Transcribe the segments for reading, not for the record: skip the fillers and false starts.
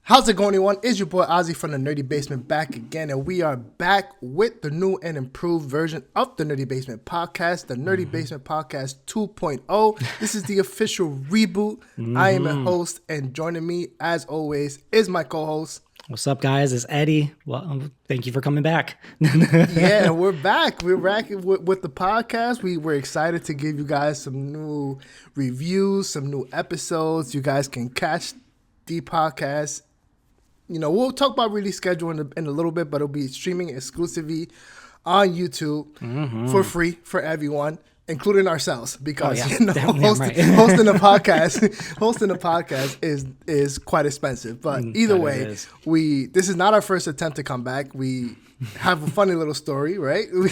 How's it going, everyone? It's your boy Ozzy from the Nerdy Basement back again, and we are back with the new and improved version of the Nerdy Basement podcast, the Nerdy Basement Podcast 2.0. This is the official reboot. I am a host, and joining me, as always, is my co-host. What's up, guys? It's Eddie. Well, thank you for coming back. Yeah, we're back. We're back with the podcast. We're excited to give you guys some new reviews, some new episodes. You guys can catch the podcast. You know, we'll talk about release schedule in a little bit, but it'll be streaming exclusively on YouTube for free for everyone, including ourselves, because hosting a podcast is quite expensive. But either way, this is not our first attempt to come back. We have a funny little story, right? We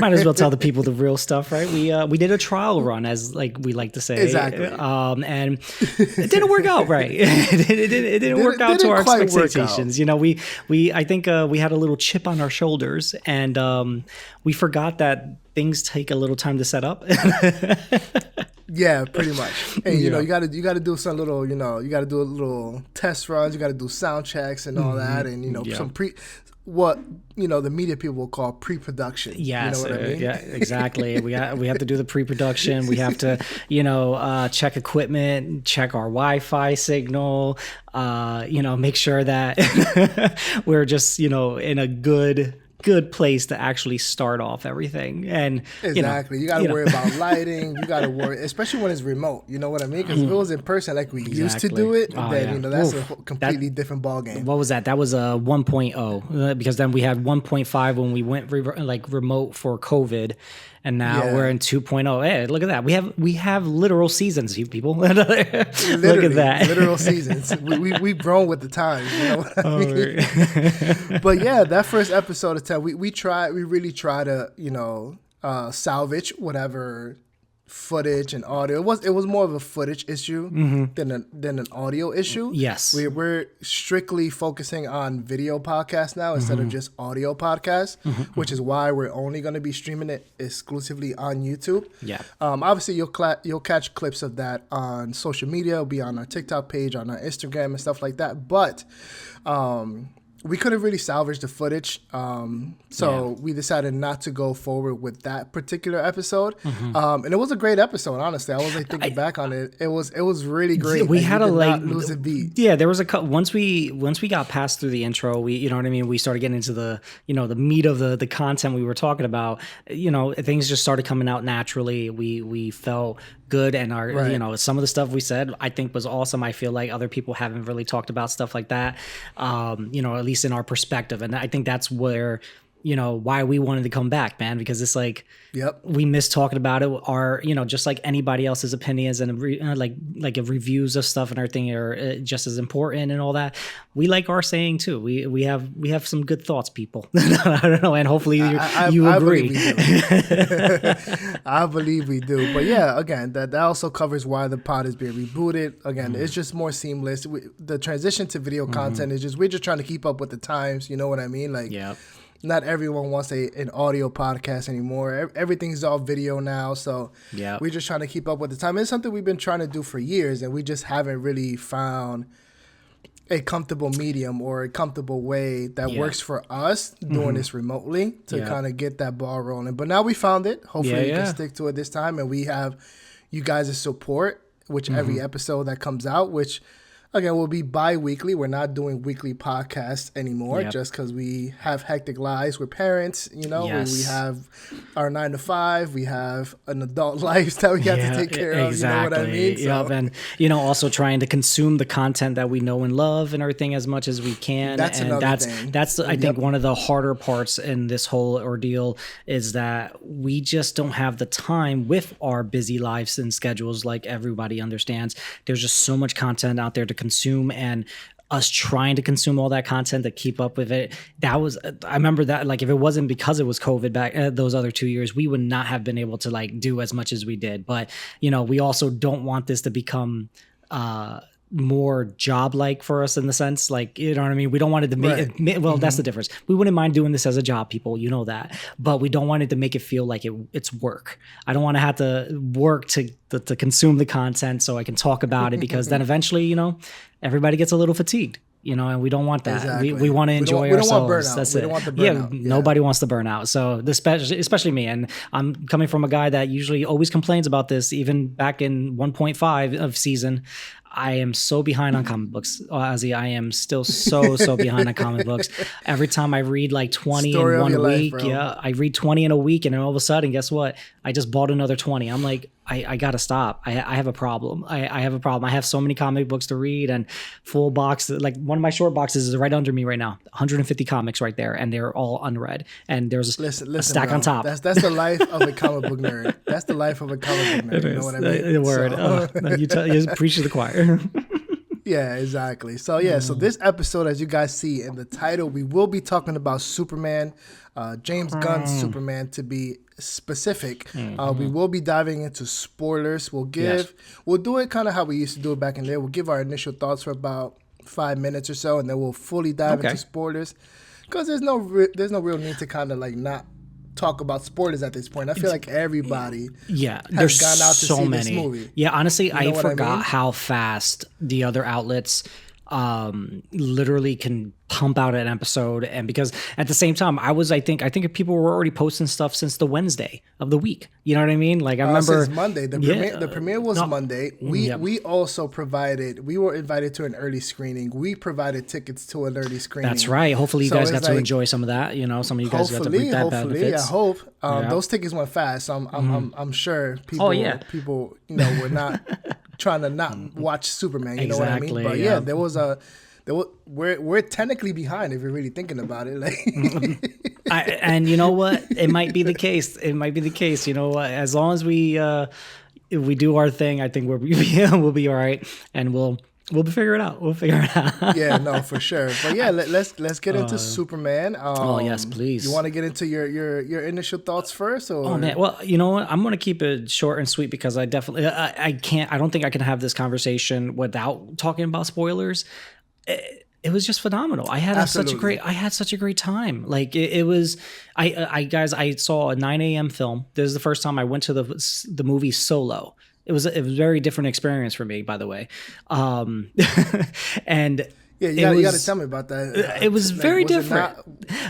might as well tell the people the real stuff, right? We did a trial run, as like we like to say, exactly, and it didn't work out right. It didn't work out to our expectations. You know, I think we had a little chip on our shoulders, and we forgot that things take a little time to set up. Yeah, pretty much. And you know, you gotta do some little, you gotta do a little test runs. You gotta do sound checks and all that, and some what the media people will call pre-production. Yes, you know what I mean? Yeah, exactly. we have to do the pre-production. We have to check equipment, check our Wi-Fi signal. Make sure that we're just in a good place to actually start off everything. And exactly, you got to worry about lighting. You got to worry, especially when it's remote. You know what I mean? Because if it was in person like we used to do it, then that's a completely different ball game. What was that? That was a 1.0, because then we had 1.5 when we went remote for COVID. And now we're in 2.0. Hey, look at that. We have literal seasons, you people. Look at that. Literal seasons. We've grown with the times. You know what I mean? But yeah, that first episode of 10, we really try to, salvage whatever footage and audio. It was more of a footage issue than an audio issue. Yes. We're strictly focusing on video podcasts now instead of just audio podcasts, which is why we're only going to be streaming it exclusively on YouTube. Yeah. Obviously you'll catch clips of that on social media. It'll be on our TikTok page, on our Instagram and stuff like that. But we couldn't really salvage the footage, so we decided not to go forward with that particular episode. And it was a great episode, honestly. I was thinking back on it. It was really great. We had not lose a beat. Yeah, there was once we got past through the intro, we started getting into the the meat of the content we were talking about. Things just started coming out naturally. We felt good, and our some of the stuff we said I think was awesome. I feel like other people haven't really talked about stuff like that, at least in our perspective, and I think that's where why we wanted to come back, man, because it's like we miss talking about it. Our just like anybody else's opinions and like reviews of stuff and everything are just as important and all that. We like our saying too. We have some good thoughts, people. I don't know, and hopefully you agree. I believe we do. But yeah, again, that also covers why the pod is being rebooted. Again, it's just more seamless. The transition to video content is we're just trying to keep up with the times. You know what I mean? Like, not everyone wants an audio podcast anymore. Everything's all video now, so we're just trying to keep up with the time. It's something we've been trying to do for years, and we just haven't really found a comfortable medium or a comfortable way that works for us doing this remotely to kind of get that ball rolling. But now we found it. Hopefully we can stick to it this time, and we have you guys' support, which every episode that comes out, which again, we'll be bi-weekly. We're not doing weekly podcasts anymore just because we have hectic lives. We're parents, we have our 9 to 5. We have an adult life that we have to take care of. You know what I mean? So, and, also trying to consume the content that we know and love and everything as much as we can. That's another thing. That's I think, one of the harder parts in this whole ordeal is that we just don't have the time with our busy lives and schedules like everybody understands. There's just so much content out there to consume, and us trying to consume all that content to keep up with it. I remember that, like, if it wasn't because it was COVID back those other 2 years, we would not have been able to like do as much as we did. But we also don't want this to become more job-like for us in the sense, like, you know what I mean? We don't want it to make that's the difference. We wouldn't mind doing this as a job, people, that, but we don't want it to make it feel like it's work. I don't want to have to work to consume the content so I can talk about it, because then eventually, everybody gets a little fatigued. and we don't want that. Exactly. We want to enjoy ourselves. We don't want burnout. That's we it. don't want the Yeah, burnout. nobody wants to burn out. So especially me, and I'm coming from a guy that usually always complains about this. Even back in 1.5 of season, I am so behind on comic books, Ozzy. I am still so behind on comic books. Every time I read like 20 Story in of your 1 life, week, bro. yeah, I read 20 in a week, and then all of a sudden, guess what? I just bought another 20. I'm like, I gotta stop. I have a problem. I have a problem. I have so many comic books to read and full box. Like one of my short boxes is right under me right now. 150 comics right there, and they're all unread. And there's a stack bro. on top. That's the life of a comic book nerd. That's the life of a comic book nerd. You know what I mean? The word. So, You preach to the choir. yeah, exactly. So yeah, so this episode, as you guys see in the title, we will be talking about Superman, James Gunn's Superman to be specific. We will be diving into spoilers. We'll do it kind of how we used to do it back in there. We'll give our initial thoughts for about 5 minutes or so, and then we'll fully dive into spoilers. Because there's no real need to kind of like not talk about spoilers at this point. I feel like everybody has gone out to see this movie. Yeah, honestly, I forgot I mean? how fast the other outlets literally can pump out an episode, and because at the same time I think people were already posting stuff since the Wednesday of the week. You know what I mean? Like I remember since Monday. The premiere was Monday. We also provided. We were invited to an early screening. We provided tickets to an early screening. That's right. Hopefully you guys got to enjoy some of that. Some of you guys got to reap that benefits. I hope those tickets went fast. So I'm sure people. People were not trying to not watch Superman. You know what I mean? But yeah, there was we're technically behind if you're really thinking about it. Like, and you know what? It might be the case. You know what? As long as we if we do our thing, I think we'll be all right, and we'll figure it out. Yeah, no, for sure. But yeah, let's get into Superman. Yes, please. You want to get into your initial thoughts first, or? Oh man, well, you know what? I'm gonna keep it short and sweet because I definitely I can't. I don't think I can have this conversation without talking about spoilers. It was just phenomenal. I had such a great time. Like it was. I saw a 9 a.m. film. This is the first time I went to the movie solo. It was a very different experience for me, by the way. And yeah, you got to tell me about that. It was very different.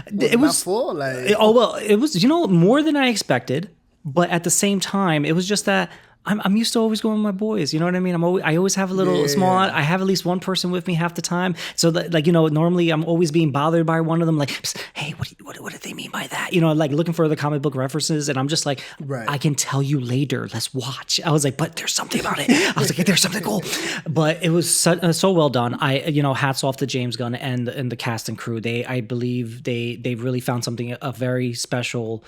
It was not full. Like, it was more than I expected. But at the same time, it was just that I'm used to always going with my boys. You know what I mean? I always have a little small. I have at least one person with me half the time. So that, normally I'm always being bothered by one of them. Like, hey, what did they mean by that? Like looking for the comic book references, and I'm just like, I can tell you later. Let's watch. I was like, but there's something about it. I was like, there's something cool. But it was so well done. Hats off to James Gunn and the cast and crew. I believe they really found something, a very special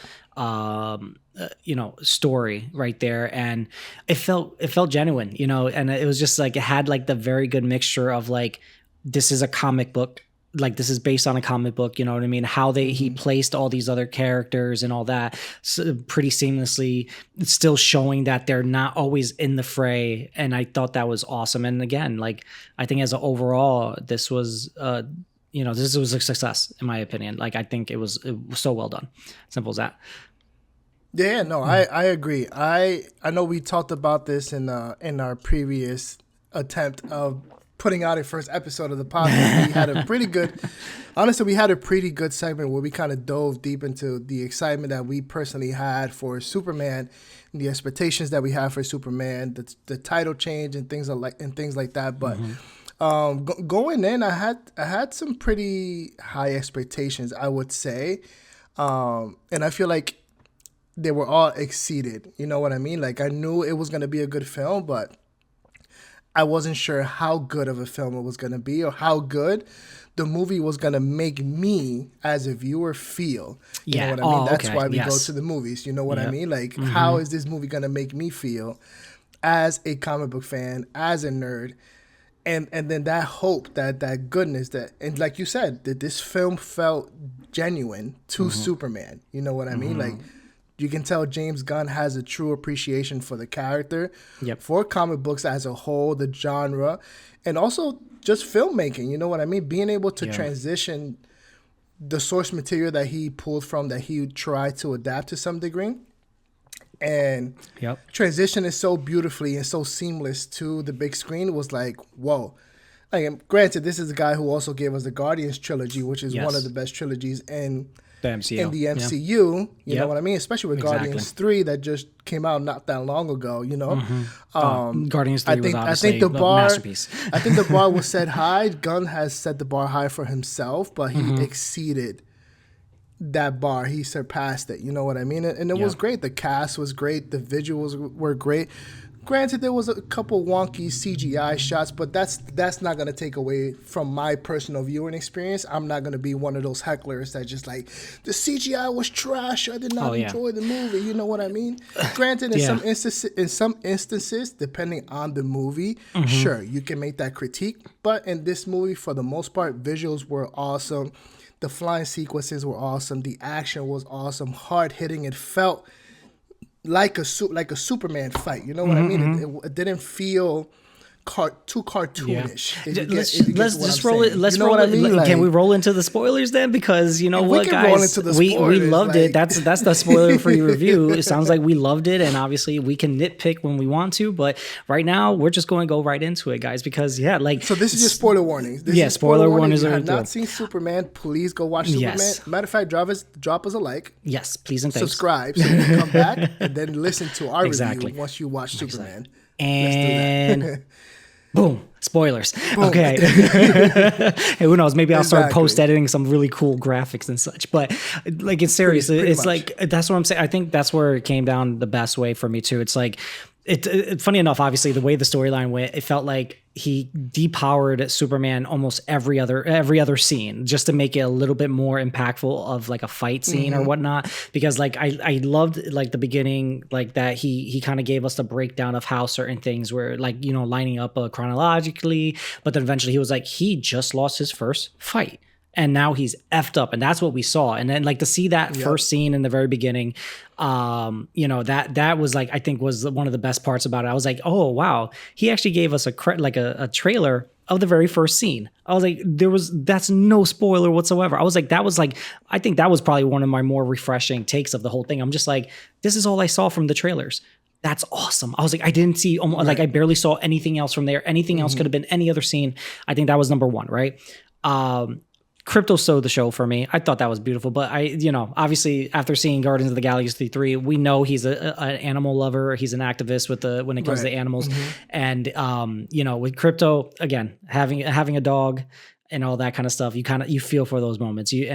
story right there, and it felt genuine, and it was just like it had like the very good mixture of like, this is a comic book, like this is based on a comic book, you know what I mean, how he placed all these other characters and all that pretty seamlessly, still showing that they're not always in the fray, and I thought that was awesome. And again, like I think as an overall, this was this was a success in my opinion. Like I think it was so well done. Simple as that. Yeah, no, I agree. I know we talked about this in our previous attempt of putting out a first episode of the podcast. We had a pretty good segment where we kind of dove deep into the excitement that we personally had for Superman, and the expectations that we have for Superman, the title change and things like that. But going in, I had some pretty high expectations, I would say, and I feel like they were all exceeded. You know what I mean? Like I knew it was going to be a good film, but I wasn't sure how good of a film it was going to be, or how good the movie was going to make me as a viewer feel. You know what I mean? That's why we go to the movies. You know what I mean? Like, how is this movie going to make me feel as a comic book fan, as a nerd? And then that hope, that goodness, and like you said, that this film felt genuine to Superman. You know what I mean? Like, you can tell James Gunn has a true appreciation for the character, for comic books as a whole, the genre, and also just filmmaking. You know what I mean? Being able to transition the source material that he pulled from, that he tried to adapt to some degree, and transition is so beautifully and so seamless to the big screen. It was like, whoa. Like, granted, this is the guy who also gave us the Guardians trilogy, which is Yes. one of the best trilogies in The MCU. in the MCU. You Yep. know what I mean? Especially with Guardians 3 that just came out not that long ago, you know? Guardians 3 was I obviously think the a bar, masterpiece. I think the bar was set high. Gunn has set the bar high for himself, but he exceeded that bar. He surpassed it. You know what I mean? And it was great. The cast was great. The visuals were great. Granted, there was a couple wonky CGI shots, but that's not going to take away from my personal viewing experience. I'm not going to be one of those hecklers that just like, the CGI was trash. I did not enjoy the movie. You know what I mean? Granted, in some instances, depending on the movie, sure, you can make that critique. But in this movie, for the most part, visuals were awesome. The flying sequences were awesome. The action was awesome. Hard hitting. It felt like a Superman fight. You know what I mean? It didn't feel too cartoonish. Let's just roll it. Let's roll it. Like, can we roll into the spoilers then? Because you know what, guys, we loved it. That's the spoiler-free review. It sounds like we loved it, and obviously we can nitpick when we want to, but right now we're just going to go right into it, guys. Because so this is your spoiler warnings. Spoiler warnings. If you have not seen Superman, please go watch Superman. Yes. Matter of fact, drop us a like. Yes, please and thanks. Subscribe so you can come back and then listen to our review once you watch Superman. And let's do that. Boom. Spoilers. Boom. Okay. Hey, who knows? Maybe I'll start post-editing some really cool graphics and such. But like, it's serious. Pretty it's much. Like, that's what I'm saying. I think that's where it came down the best way for me too. It's like, funny enough, obviously, the way the storyline went, it felt like he depowered Superman almost every other scene just to make it a little bit more impactful of like a fight scene or whatnot. Because like I loved like the beginning, like that he kind of gave us the breakdown of how certain things were like, you know, lining up chronologically, but then eventually he was like, he just lost his first fight. And now he's effed up, and that's what we saw. And then, like, to see that first scene in the very beginning, you know, that was like, I think was one of the best parts about it. I was like, oh wow, he actually gave us a trailer of the very first scene. I was like, that's no spoiler whatsoever. I was like, I think that was probably one of my more refreshing takes of the whole thing. I'm just like, this is all I saw from the trailers. That's awesome. I was like, I didn't see, like, I barely saw anything else from there. Anything else could have been any other scene. I think that was number one, right? Crypto stole the show for me. I thought that was beautiful, but obviously after seeing Guardians of the Galaxy 3, we know he's an animal lover. He's an activist when it comes to animals. And, with Crypto, again, having a dog and all that kind of stuff, you feel for those moments. You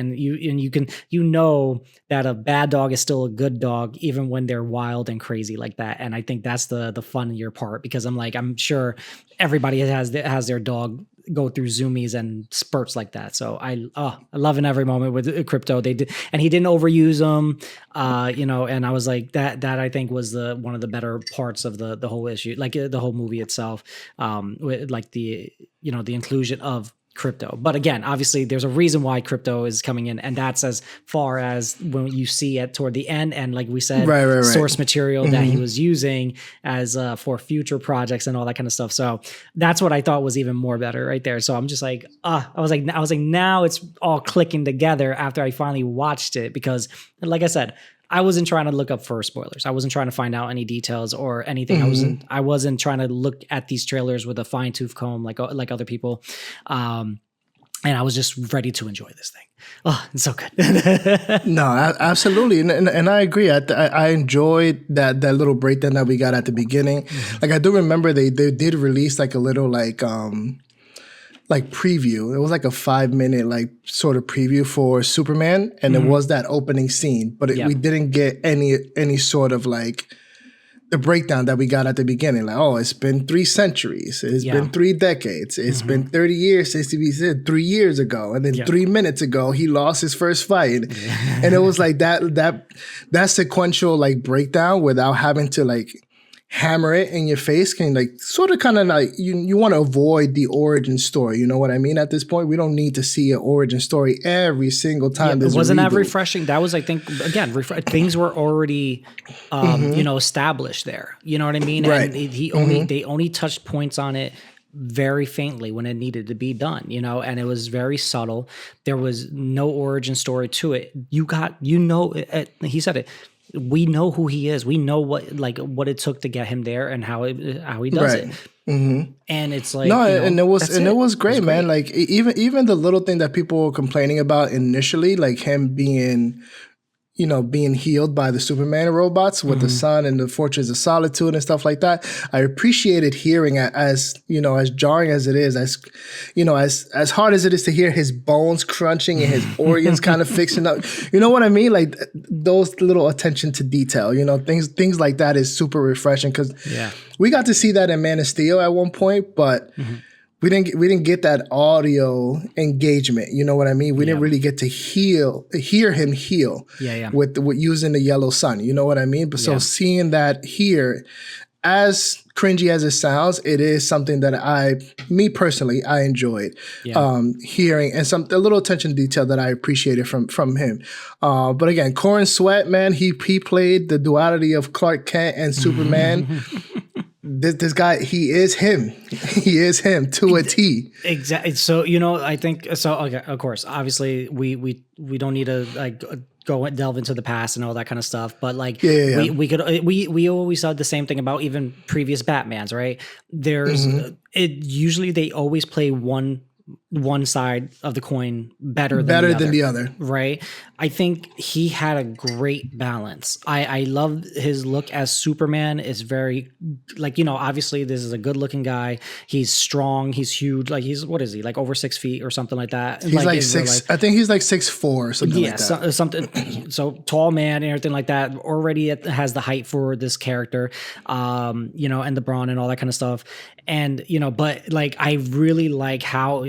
know that a bad dog is still a good dog, even when they're wild and crazy like that. And I think that's the funnier part, because I'm sure everybody has their dog go through zoomies and spurts like that. So I love in every moment with Crypto. They did, and he didn't overuse them, and I was like, that I think was one of the better parts of the whole issue, like the whole movie itself, with like the inclusion of Crypto. But again, obviously there's a reason why Crypto is coming in, and that's as far as when you see it toward the end, and like we said, source material that he was using as for future projects and all that kind of stuff. So that's what I thought was even more better right there. So I'm just like, I was like now it's all clicking together after I finally watched it, because like I said, I wasn't trying to look up for spoilers. I wasn't trying to find out any details or anything. I wasn't trying to look at these trailers with a fine-tooth comb like other people. And I was just ready to enjoy this thing. Oh, it's so good. No, absolutely. And I agree. I enjoyed that little breakdown that we got at the beginning. Like, I do remember they did release like a little like preview. It was like a 5-minute like sort of preview for Superman, and it was that opening scene, but we didn't get any sort of like the breakdown that we got at the beginning. Like, oh, it's been 3 centuries, it's been 3 decades, it's been 30 years since he said 3 years ago, and then 3 minutes ago he lost his first fight, and it was like that sequential like breakdown without having to like hammer it in your face can like sort of kind of like you want to avoid the origin story. You know what I mean? At this point, we don't need to see an origin story every single time. It wasn't that refreshing. That was, I think, again, things were already, established there. You know what I mean? Right. And they only touched points on it very faintly when it needed to be done, and it was very subtle. There was no origin story to it. He said it. we know who he is. We know what it took to get him there and how he does it. Mm-hmm. And it's like, no, and it was great, man. Like even the little thing that people were complaining about initially, like him being healed by the Superman robots with the sun and the Fortress of Solitude and stuff like that. I appreciated hearing it as jarring as it is, as hard as it is to hear his bones crunching and his organs kind of fixing up. You know what I mean? Like those little attention to detail, things like that is super refreshing because we got to see that in Man of Steel at one point, but we didn't get that audio engagement. You know what I mean? We didn't really get to hear him heal with using the yellow sun. You know what I mean? But so seeing that here, as cringy as it sounds, it is something that me personally, I enjoyed hearing, and a little attention to detail that I appreciated from him. But again, Corin Sweat, man, he played the duality of Clark Kent and Superman. This guy, he is him. He is him to a T. Exactly. So, I think so. Okay, of course, obviously we don't need to like go and delve into the past and all that kind of stuff. But like, we always said the same thing about even previous Batmans, right? There's usually they always play one side of the coin better than the other, right? I think he had a great balance. I love his look as Superman. Is very like, obviously this is a good looking guy. He's strong. He's huge. Like what is he, like over 6 feet or something like that? He's like 6. I think he's like 6'4" or something like that. Something. So tall man and everything like that. Already has the height for this character, and the brawn and all that kind of stuff. And but like I really like how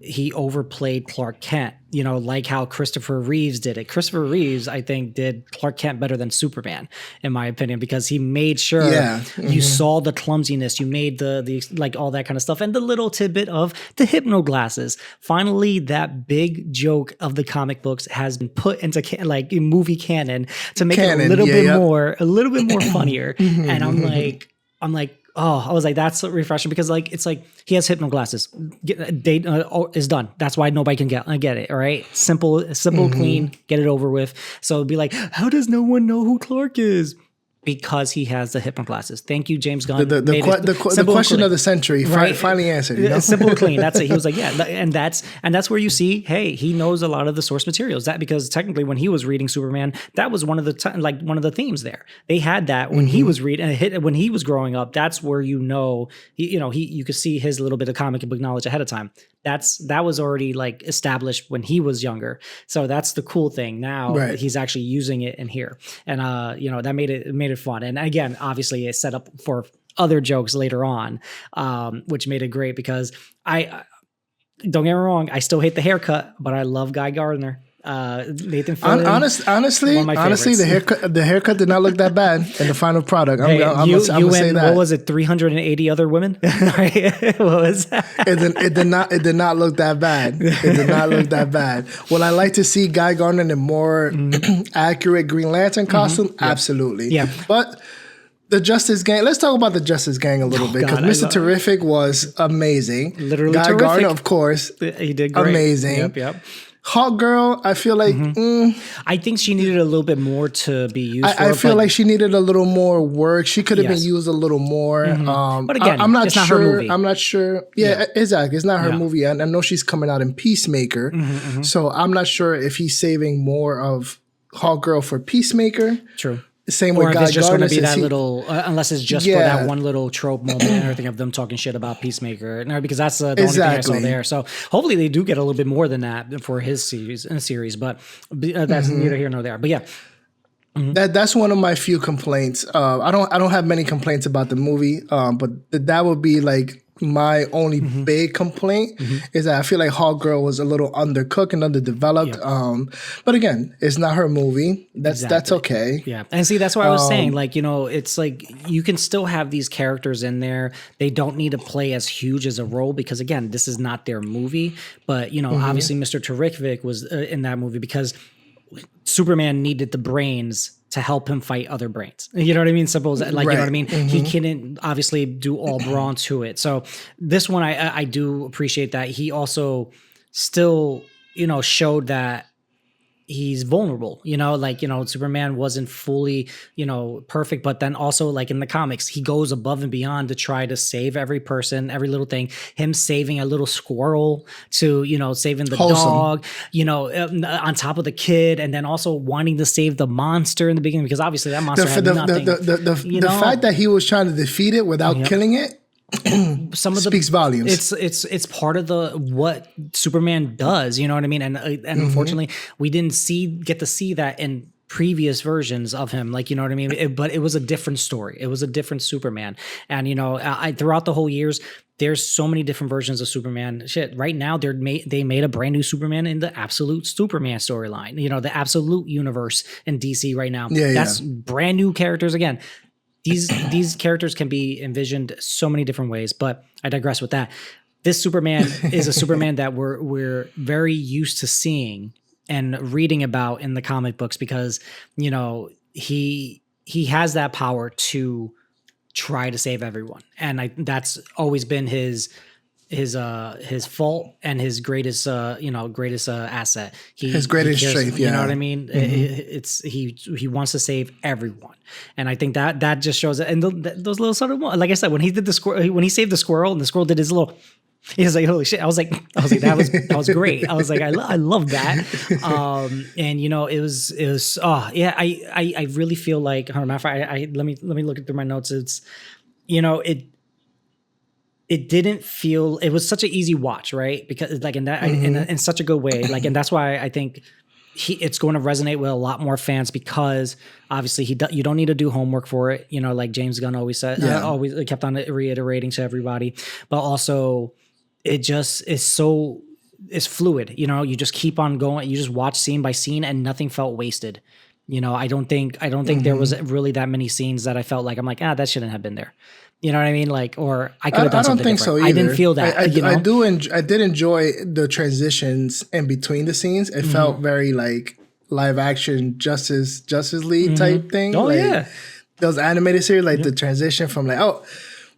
he overplayed Clark Kent, like how Christopher Reeves did it. Christopher Reeves, I think, did Clark Kent better than Superman, in my opinion, because he made sure you saw the clumsiness, you made the like all that kind of stuff, and the little tidbit of the hypno glasses. Finally, that big joke of the comic books has been put into like movie canon to make it a little bit more funnier. And I'm like, oh, I was like, that's refreshing because like it's like he has hypno glasses. Date is done. That's why nobody can get it. All right, simple, clean, get it over with. So it'd be like, how does no one know who Clark is? Because he has the hypno glasses. Thank you, James Gunn. The question of the century finally answered. Simple and clean. That's it. He was like, and that's where you see, hey, he knows a lot of the source materials. That because technically, when he was reading Superman, that was one of the themes there. They had that when he was reading, when he was growing up. That's where you could see his little bit of comic book knowledge ahead of time. That was already like established when he was younger. So that's the cool thing. Now he's actually using it in here, and that made it fun. And again, obviously, it set up for other jokes later on, which made it great because I don't get me wrong, I still hate the haircut, but I love Guy Gardner. Nathan Fillion, honestly, the haircut did not look that bad in the final product. I'm gonna say that. What was it? 380 other women. What was that? It did not look that bad. It did not look that bad. Would I like to see Guy Gardner in a more accurate Green Lantern costume? Absolutely. Yeah, but. The Justice Gang. Let's talk about the Justice Gang a little bit because Mr. Terrific was amazing. Literally Guy terrific. Gardner, of course, he did great. Amazing. Yep. Hawk Girl, I feel like I think she needed a little bit more to be used. I feel like she needed a little more work. She could have been used a little more. But again, I'm not sure. Her movie. I'm not sure. Yeah, exactly. It's not her movie. I know she's coming out in Peacemaker, so I'm not sure if he's saving more of Hawk Girl for Peacemaker. True. Same with Guy Gardner. Or if it's just going to be that little, unless it's just for that one little trope moment and everything of them talking shit about Peacemaker. No, because that's the only thing I saw there. So hopefully they do get a little bit more than that for his series. But that's neither here nor there. But yeah. That's one of my few complaints. I don't have many complaints about the movie, but that would be like my only big complaint is that I feel like Hawk Girl was a little undercooked and underdeveloped. But again, it's not her movie. That's okay. Yeah, and see, that's what I was saying. Like, it's like you can still have these characters in there. They don't need to play as huge as a role because again, this is not their movie. But obviously, Mr. Terrific was in that movie because Superman needed the brains to help him fight other brains. You know what I mean? Suppose you know what I mean? He couldn't obviously do all brawn to it. So this one, I do appreciate that. He also still, showed that he's vulnerable, like, Superman wasn't fully, perfect, but then also like in the comics, he goes above and beyond to try to save every person, every little thing, him saving a little squirrel to, saving the dog, on top of the kid, and then also wanting to save the monster in the beginning, because obviously that monster had nothing. The fact that he was trying to defeat it without killing it, some of speaks volumes. It's part of what Superman does, you know what I mean? And unfortunately, we didn't get to see that in previous versions of him, like, you know what I mean? But it was a different story. It was a different Superman. And throughout the whole years, there's so many different versions of Superman. Shit, right now they made a brand new Superman in the Absolute Superman storyline. The Absolute universe in DC right now. That's brand new characters again. These characters can be envisioned so many different ways, but I digress with that. This Superman is a Superman that we're very used to seeing and reading about in the comic books, because he has that power to try to save everyone, and that's always been his fault and his greatest asset. His greatest strength. You know what I mean? It's he wants to save everyone, and I think that just shows it. And those little sort of, like I said, when he did when he saved the squirrel, and the squirrel did his little. He was like, holy shit. I was like, that was great. I was like, I love that. And it was, I really feel like, hold on, matter of fact, let me look through my notes. It's, it didn't feel, it was such an easy watch, right? Because like in such a good way. Like, and that's why I think it's going to resonate with a lot more fans, because obviously you don't need to do homework for it. Like James Gunn always said, always kept on reiterating to everybody, but also it just is it's fluid. You just keep on going. You just watch scene by scene and nothing felt wasted. I don't think there was really that many scenes that I felt like, I'm like, that shouldn't have been there. You know what I mean? Like, or I could have done something different. I don't think so either. I didn't feel that. I did enjoy the transitions in between the scenes. It felt very like live action Justice League type thing. Oh, like, those animated series, like the transition from like, oh,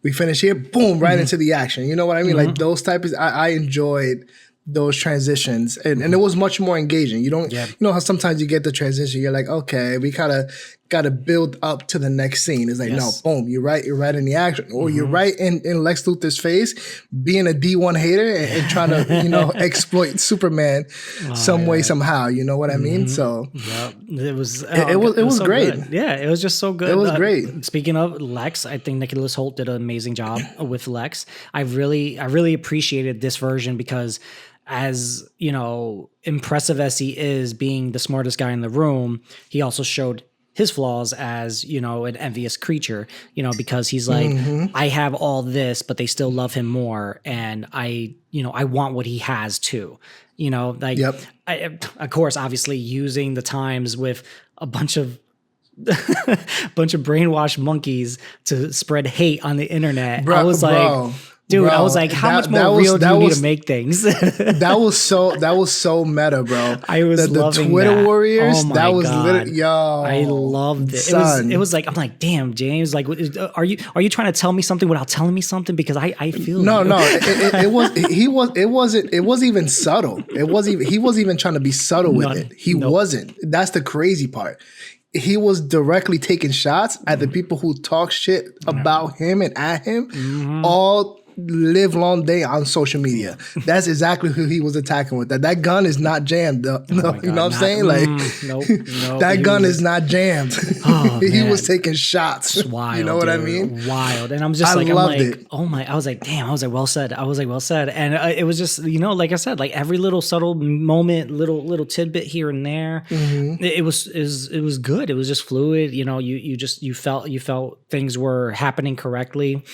we finish here, boom, right into the action. You know what I mean? Like those types. I enjoyed those transitions, and it was much more engaging. You don't, you know how sometimes you get the transition, you're like, okay, we kind of got to build up to the next scene. It's like, no, boom, you're right in the action, or you're right in Lex Luthor's face, being a D1 hater and trying to, exploit Superman some way, somehow. You know what I mean? So it was so great. Good. Yeah, it was just so good. It was great. Speaking of Lex, I think Nicholas Hoult did an amazing job with Lex. I really appreciated this version, because as impressive as he is being the smartest guy in the room, he also showed his flaws as, an envious creature, because he's like, I have all this, but they still love him more. And I want what he has too, of course, obviously using the times with a bunch of brainwashed monkeys to spread hate on the internet. I was like, dude, I was like, how much more real do you need to make things? that was so meta, bro. I was loving the Twitter that. warriors. Oh my that was God. literally, yo. I loved it. It was like, I'm like, damn, James. Like, are you trying to tell me something without telling me something? Because I feel no. It wasn't even subtle. He wasn't even trying to be subtle with it. He wasn't. That's the crazy part. He was directly taking shots at the people who talk shit about him and at him all live long day on social media. That's exactly who he was attacking with. That gun is not jammed. You know what I'm saying? Like, nope, that gun is not jammed. Oh, he was taking shots. It's wild, you know what I mean? Wild. And I'm just I like, loved it. Oh my, I was like, damn, I was like, well said. And it was just, like I said, like every little subtle moment, little tidbit here and there, it was good. It was just fluid. You felt things were happening correctly.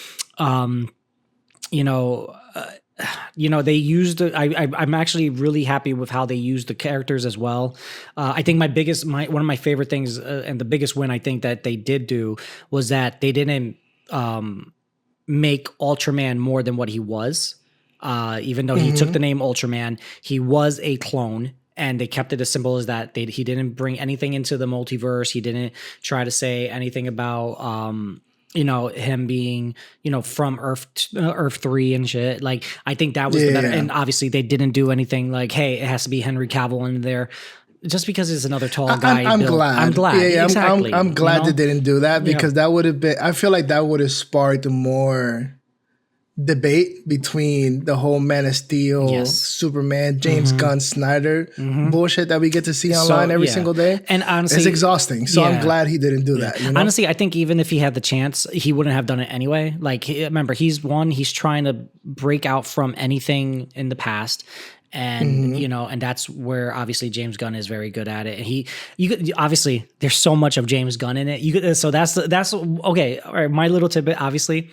They used I'm actually really happy with how they used the characters as well. I think one of my favorite things and the biggest win I think that they did do was that they didn't make Ultraman more than what he was. Even though he took the name Ultraman, he was a clone. And they kept it as simple as that. He didn't bring anything into the multiverse. He didn't try to say anything about him being, from Earth 3 and shit. Like, I think that was the better. And obviously they didn't do anything like, hey, it has to be Henry Cavill in there. just because it's another tall guy. I'm glad. I'm glad. Yeah, exactly. I'm glad they didn't do that because that would have been. I feel like that would have sparked more debate between the whole Man of Steel, Superman, James Gunn, Snyder bullshit that we get to see online every single day. And honestly, it's exhausting. So I'm glad he didn't do that. You know? Honestly, I think even if he had the chance, he wouldn't have done it anyway. Like, remember, he's trying to break out from anything in the past. And and that's where obviously James Gunn is very good at it. And obviously there's so much of James Gunn in it. So that's okay. All right, my little tidbit, obviously.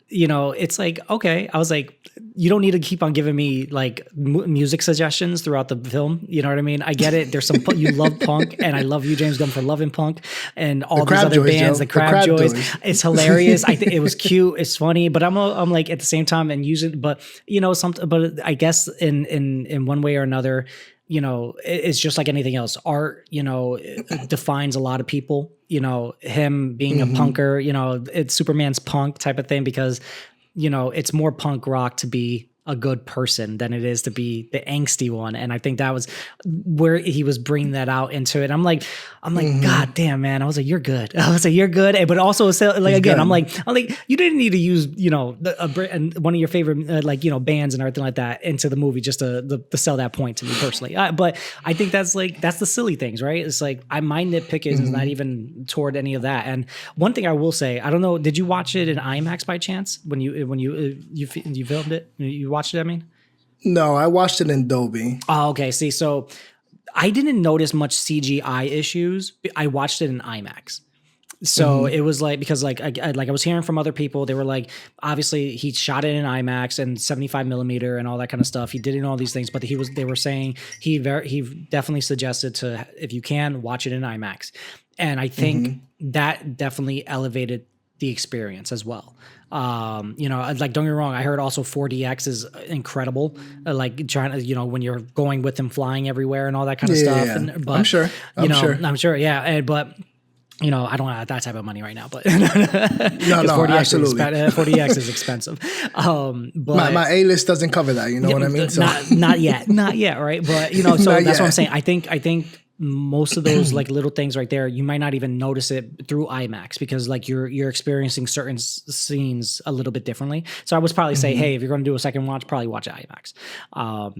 It's like, okay, I was like, you don't need to keep on giving me like music suggestions throughout the film. You know what I mean? I get it. There's some, you love punk, and I love you, James Gunn, for loving punk and all these other bands, the Crab Joys. It's hilarious. I think it was cute. It's funny, but I'm like at the same time and using, but but I guess in one way or another, it's just like anything else. Art, it defines a lot of people. Him being a punker, it's Superman's punk type of thing because, it's more punk rock to be a good person than it is to be the angsty one. And I think that was where he was bringing that out into it. I'm like, God damn, man. I was like, you're good. I was like, you're good. But also like, again, I'm like, you didn't need to use, one of your favorite, bands and everything like that into the movie just to sell that point to me personally. But I think that's the silly things, right? It's like my nitpick is not even toward any of that. And one thing I will say, I don't know, did you watch it in IMAX by chance when you filmed it? You watched it, I mean? No, I watched it in Dolby. Oh, okay. See, so I didn't notice much CGI issues. I watched it in IMAX. So it was like, because like I was hearing from other people, they were like, obviously he shot it in IMAX and 75 millimeter and all that kind of stuff. He did it in all these things, but they were saying he definitely suggested to, if you can, watch it in IMAX. And I think that definitely elevated the experience as well. Like, don't get me wrong, I heard also 4DX is incredible. Like trying to, when you're going with him flying everywhere and all that kind of stuff. Yeah. And, but, I'm sure. Yeah. But I don't have that type of money right now, but no, 4DX absolutely. 4DX is expensive. But my A-list doesn't cover that. You know what I mean? So. Not yet, right? But so that's what I'm saying. I think most of those like little things right there, you might not even notice it through IMAX because like you're experiencing certain scenes a little bit differently. So I would probably say, hey, if you're going to do a second watch, probably watch it IMAX. I'll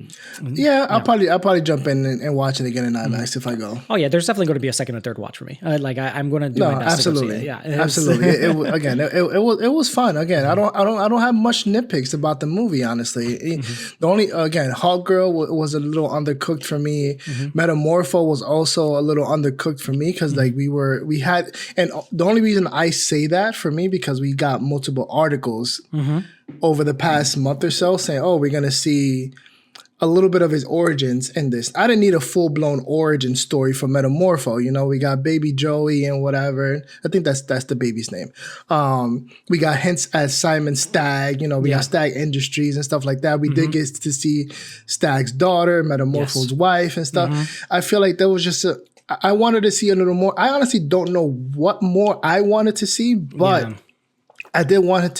probably jump in and watch it again in IMAX if I go. Oh yeah, there's definitely going to be a second and third watch for me. I'm going to do my best absolutely. To go see it. Absolutely. It was fun. Again, I don't have much nitpicks about the movie. Honestly, the only Hawk Girl was a little undercooked for me. Metamorpho was also a little undercooked for me because like we had, and the only reason I say that for me because we got multiple articles over the past month or so saying, oh, we're gonna see a little bit of his origins in this. I didn't need a full-blown origin story for Metamorpho. We got baby Joey and whatever. I think that's the baby's name. We got hints at Simon Stagg. We got Stagg Industries and stuff like that. We did get to see Stagg's daughter, Metamorpho's wife and stuff. I feel like there was just I wanted to see a little more. I honestly don't know what more I wanted to see, but I did want it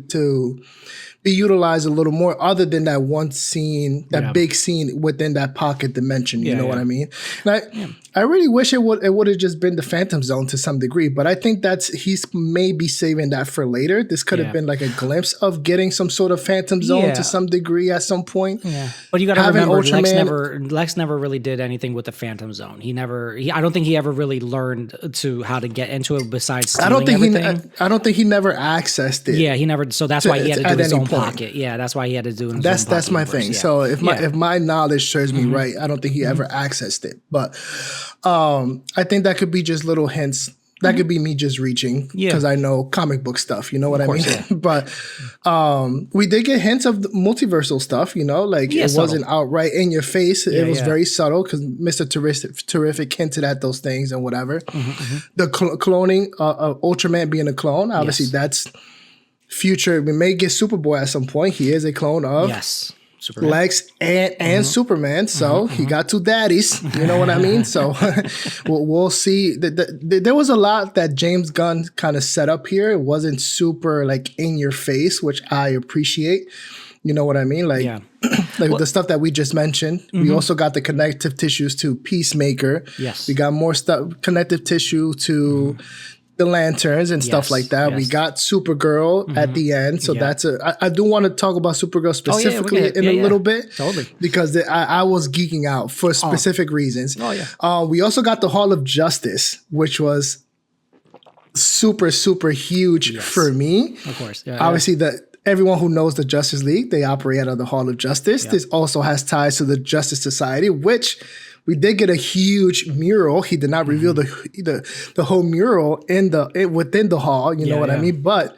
to be utilized a little more other than that one scene, that big scene within that pocket dimension. You know what I mean? And I really wish it would have just been the Phantom Zone to some degree, but I think he's maybe saving that for later. This could have been like a glimpse of getting some sort of Phantom Zone to some degree at some point. Yeah. But you got to remember, Lex never really did anything with the Phantom Zone. I don't think he ever really learned how to get into it besides stealing everything. I don't think he never accessed it. Yeah, he never. So that's why he had to do his own pocket. Yeah, that's why he had to do it. That's my thing. Yeah. So if my knowledge serves me right, I don't think he ever accessed it. But I think that could be just little hints. That could be me just reaching because I know comic book stuff. You know what I mean? Yeah. But we did get hints of the multiversal stuff. Like it wasn't outright in your face. It was very subtle because Mr. Terrific hinted at those things and whatever. The cloning of Ultraman being a clone, obviously that's future. We may get Superboy at some point. He is a clone of Superman. Lex and Superman, so he got two daddies. You know what I mean? So we'll see. There was a lot that James Gunn kind of set up here. It wasn't super like in your face, which I appreciate. You know what I mean? Like like the stuff that we just mentioned. We also got the connective tissues to Peacemaker. Yes. We got more stuff, connective tissue to the Lanterns and stuff like that. We got Supergirl at the end. So that's I do want to talk about Supergirl specifically in a little bit. Totally. Because I was geeking out for specific reasons. Oh, yeah. We also got the Hall of Justice, which was super, super huge for me. Of course. Yeah, obviously, everyone who knows the Justice League, they operate out of the Hall of Justice. This also has ties to the Justice Society, which we did get a huge mural. He did not reveal the whole mural within the hall. You know what I mean? But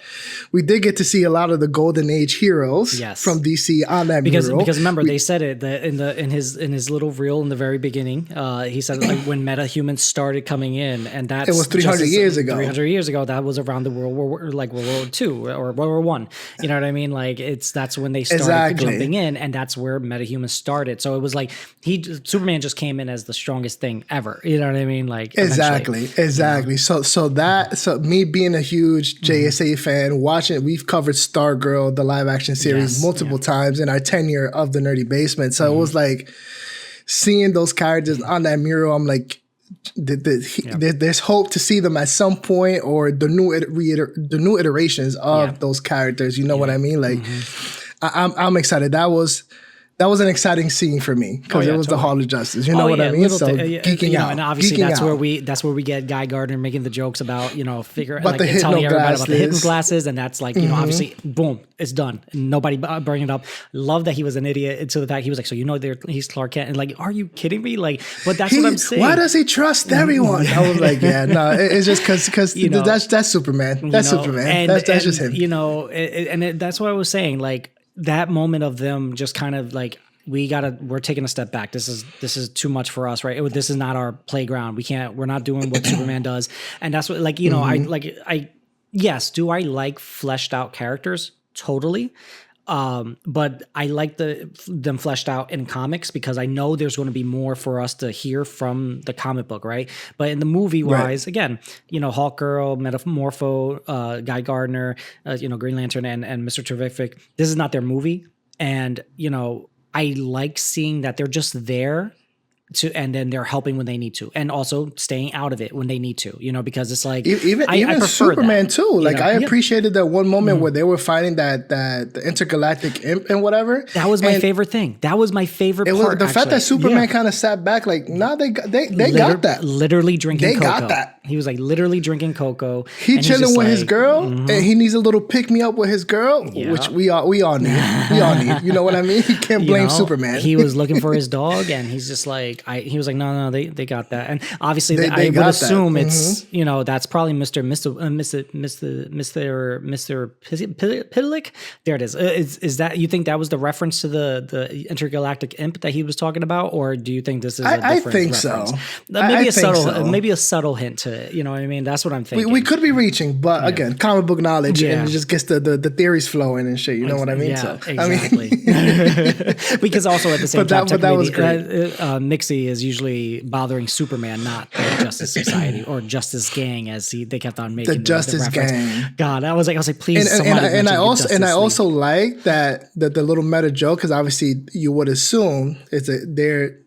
we did get to see a lot of the Golden Age heroes from DC on that mural. Because remember, they said it in his little reel in the very beginning. He said like when metahumans started coming in, and it was 300 years ago. 300 years ago, that was around the World War II or World War I. You know what I mean? Like that's when they started jumping in, and that's where metahumans started. So it was like Superman just came in as the strongest thing ever. You know what I mean? Like exactly. You know? So me being a huge JSA fan, watching, we've covered Stargirl, the live action series, multiple times in our tenure of the Nerdy Basement. So it was like seeing those characters on that mural. I'm like, there's hope to see them at some point, or the new iterations of those characters. You know what I mean? Like, I'm excited. That was an exciting scene for me because it was the Hall of Justice. You know what I mean? So geeking out, and obviously that's where we get Guy Gardner making the jokes about telling everybody about the hidden glasses, and that's like obviously boom, it's done. Nobody bringing it up. Love that he was an idiot to the fact he was like, so he's Clark Kent, and like, are you kidding me? Like, but that's what I'm saying. Why does he trust everyone? I was like, yeah, no, it's just because that's Superman. That's Superman. That's just him. You know, that's what I was saying. Like, that moment of them just kind of like, we're taking a step back. This is too much for us, right? This is not our playground. We're not doing what Superman does. And that's what, like, you know, yes, do I like fleshed out characters? Totally. But I like them fleshed out in comics because I know there's going to be more for us to hear from the comic book, right? But in the movie wise, again, you know, Hawkgirl, Metamorpho, Guy Gardner, you know, Green Lantern and Mr. Terrific, this is not their movie. And, you know, I like seeing that they're just there and then they're helping when they need to, and also staying out of it when they need to, you know, because it's like even Superman too. Like I appreciated that one moment where they were fighting that the intergalactic imp and whatever. That was my favorite thing. That was my favorite part. The fact that Superman kind of sat back, like, nah, they got that. Literally drinking cocoa. They got that. He was like literally drinking cocoa. He chilling with his girl, and he needs a little pick me up with his girl, which we all need. We all need. You know what I mean? He can't blame Superman. He was looking for his dog, and he's just like, he was like, no, they got that. And obviously, I would assume it's, you know, that's probably Mr. Pidlick. There it is. Is that, you think that was the reference to the intergalactic imp that he was talking about, or do you think this is a different reference? I think so. Maybe a subtle hint to it. You know what I mean? That's what I'm thinking. We could be reaching, but again, comic book knowledge, and it just gets the theories flowing and shit. You know what I mean? Yeah, exactly. Because also at the same time, that was great. Mixie is usually bothering Superman, not the Justice Society or Justice Gang, as they kept on making the Justice Gang. God, I was like, please. And I also like that the little meta joke, because obviously you would assume they're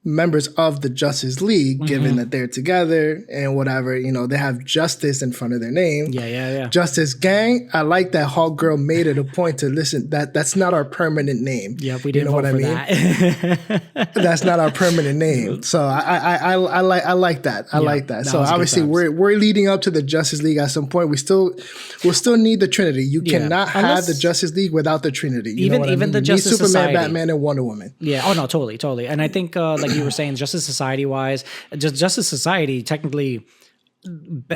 members of the Justice League, given that they're together and whatever, you know, they have justice in front of their name. Yeah. Justice Gang. I like that Hawkgirl made it a point to listen. That's not our permanent name. Yeah, we didn't vote for that. That's not our permanent name. So I like that. I like that. So obviously we're leading up to the Justice League at some point. We'll still need the Trinity. You cannot have the Justice League without the Trinity. Even the Justice Superman, Society. Batman, and Wonder Woman. Yeah. Oh no, totally. And I think like you were saying, Justice Society wise, Justice Society technically,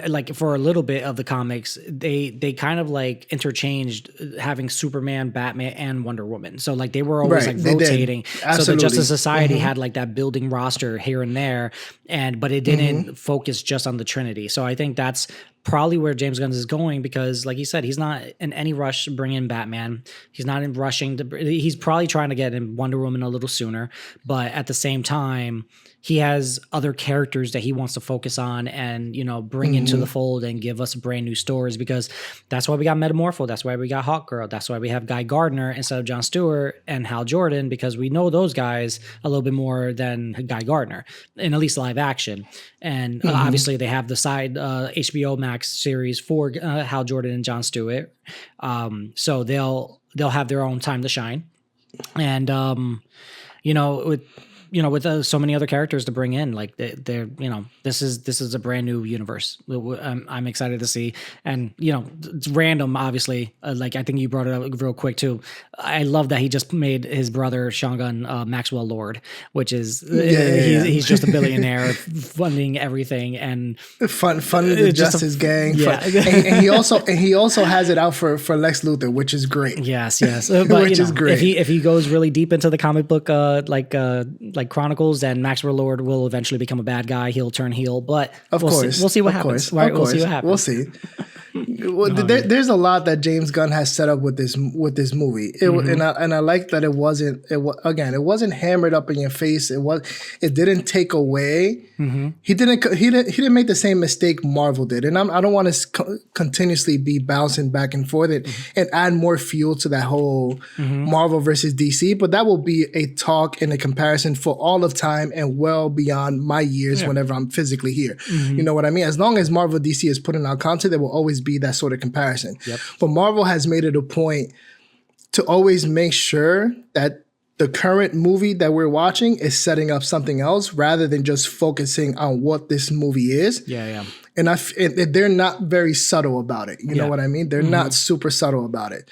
like for a little bit of the comics, they kind of like interchanged having Superman, Batman, and Wonder Woman. So like they were always like rotating. So the Justice Society had like that building roster here and there, but it didn't focus just on the Trinity. So I think that's probably where James Gunn is going, because like you said, he's not in any rush to bring in Batman. He's not in rushing to, he's probably trying to get in Wonder Woman a little sooner, but at the same time, he has other characters that he wants to focus on and, you know, bring into the fold and give us brand new stories, because that's why we got Metamorpho. That's why we got Hawkgirl. That's why we have Guy Gardner instead of Jon Stewart and Hal Jordan, because we know those guys a little bit more than Guy Gardner in at least live action. And obviously they have the side HBO Max series for Hal Jordan and Jon Stewart. So they'll have their own time to shine. And, with so many other characters to bring in, like they're, this is a brand new universe. I'm excited to see, and it's random, obviously. Like I think you brought it up real quick too. I love that he just made his brother Sean Gunn Maxwell Lord, which is he's just a billionaire funding everything and funding the Justice Gang. Yeah, and he also has it out for Lex Luthor, which is great. Yes, but, which is great. If he goes really deep into the comic book, like Chronicles, then Maxwell Lord will eventually become a bad guy. He'll turn heel, but we'll see what happens. Right? We'll see what happens. We'll see. Well, there's a lot that James Gunn has set up with this movie, and I like that it wasn't hammered up in your face. It didn't take away. He didn't make the same mistake Marvel did, and I don't want to continuously be bouncing back and forth and add more fuel to that whole Marvel versus DC. But that will be a talk and a comparison for all of time and well beyond my years whenever I'm physically here. You know what I mean? As long as Marvel DC is putting out content, there will always be that sort of comparison. Yep. But Marvel has made it a point to always make sure that the current movie that we're watching is setting up something else rather than just focusing on what this movie is. Yeah. And they're not very subtle about it. You know what I mean? They're not super subtle about it.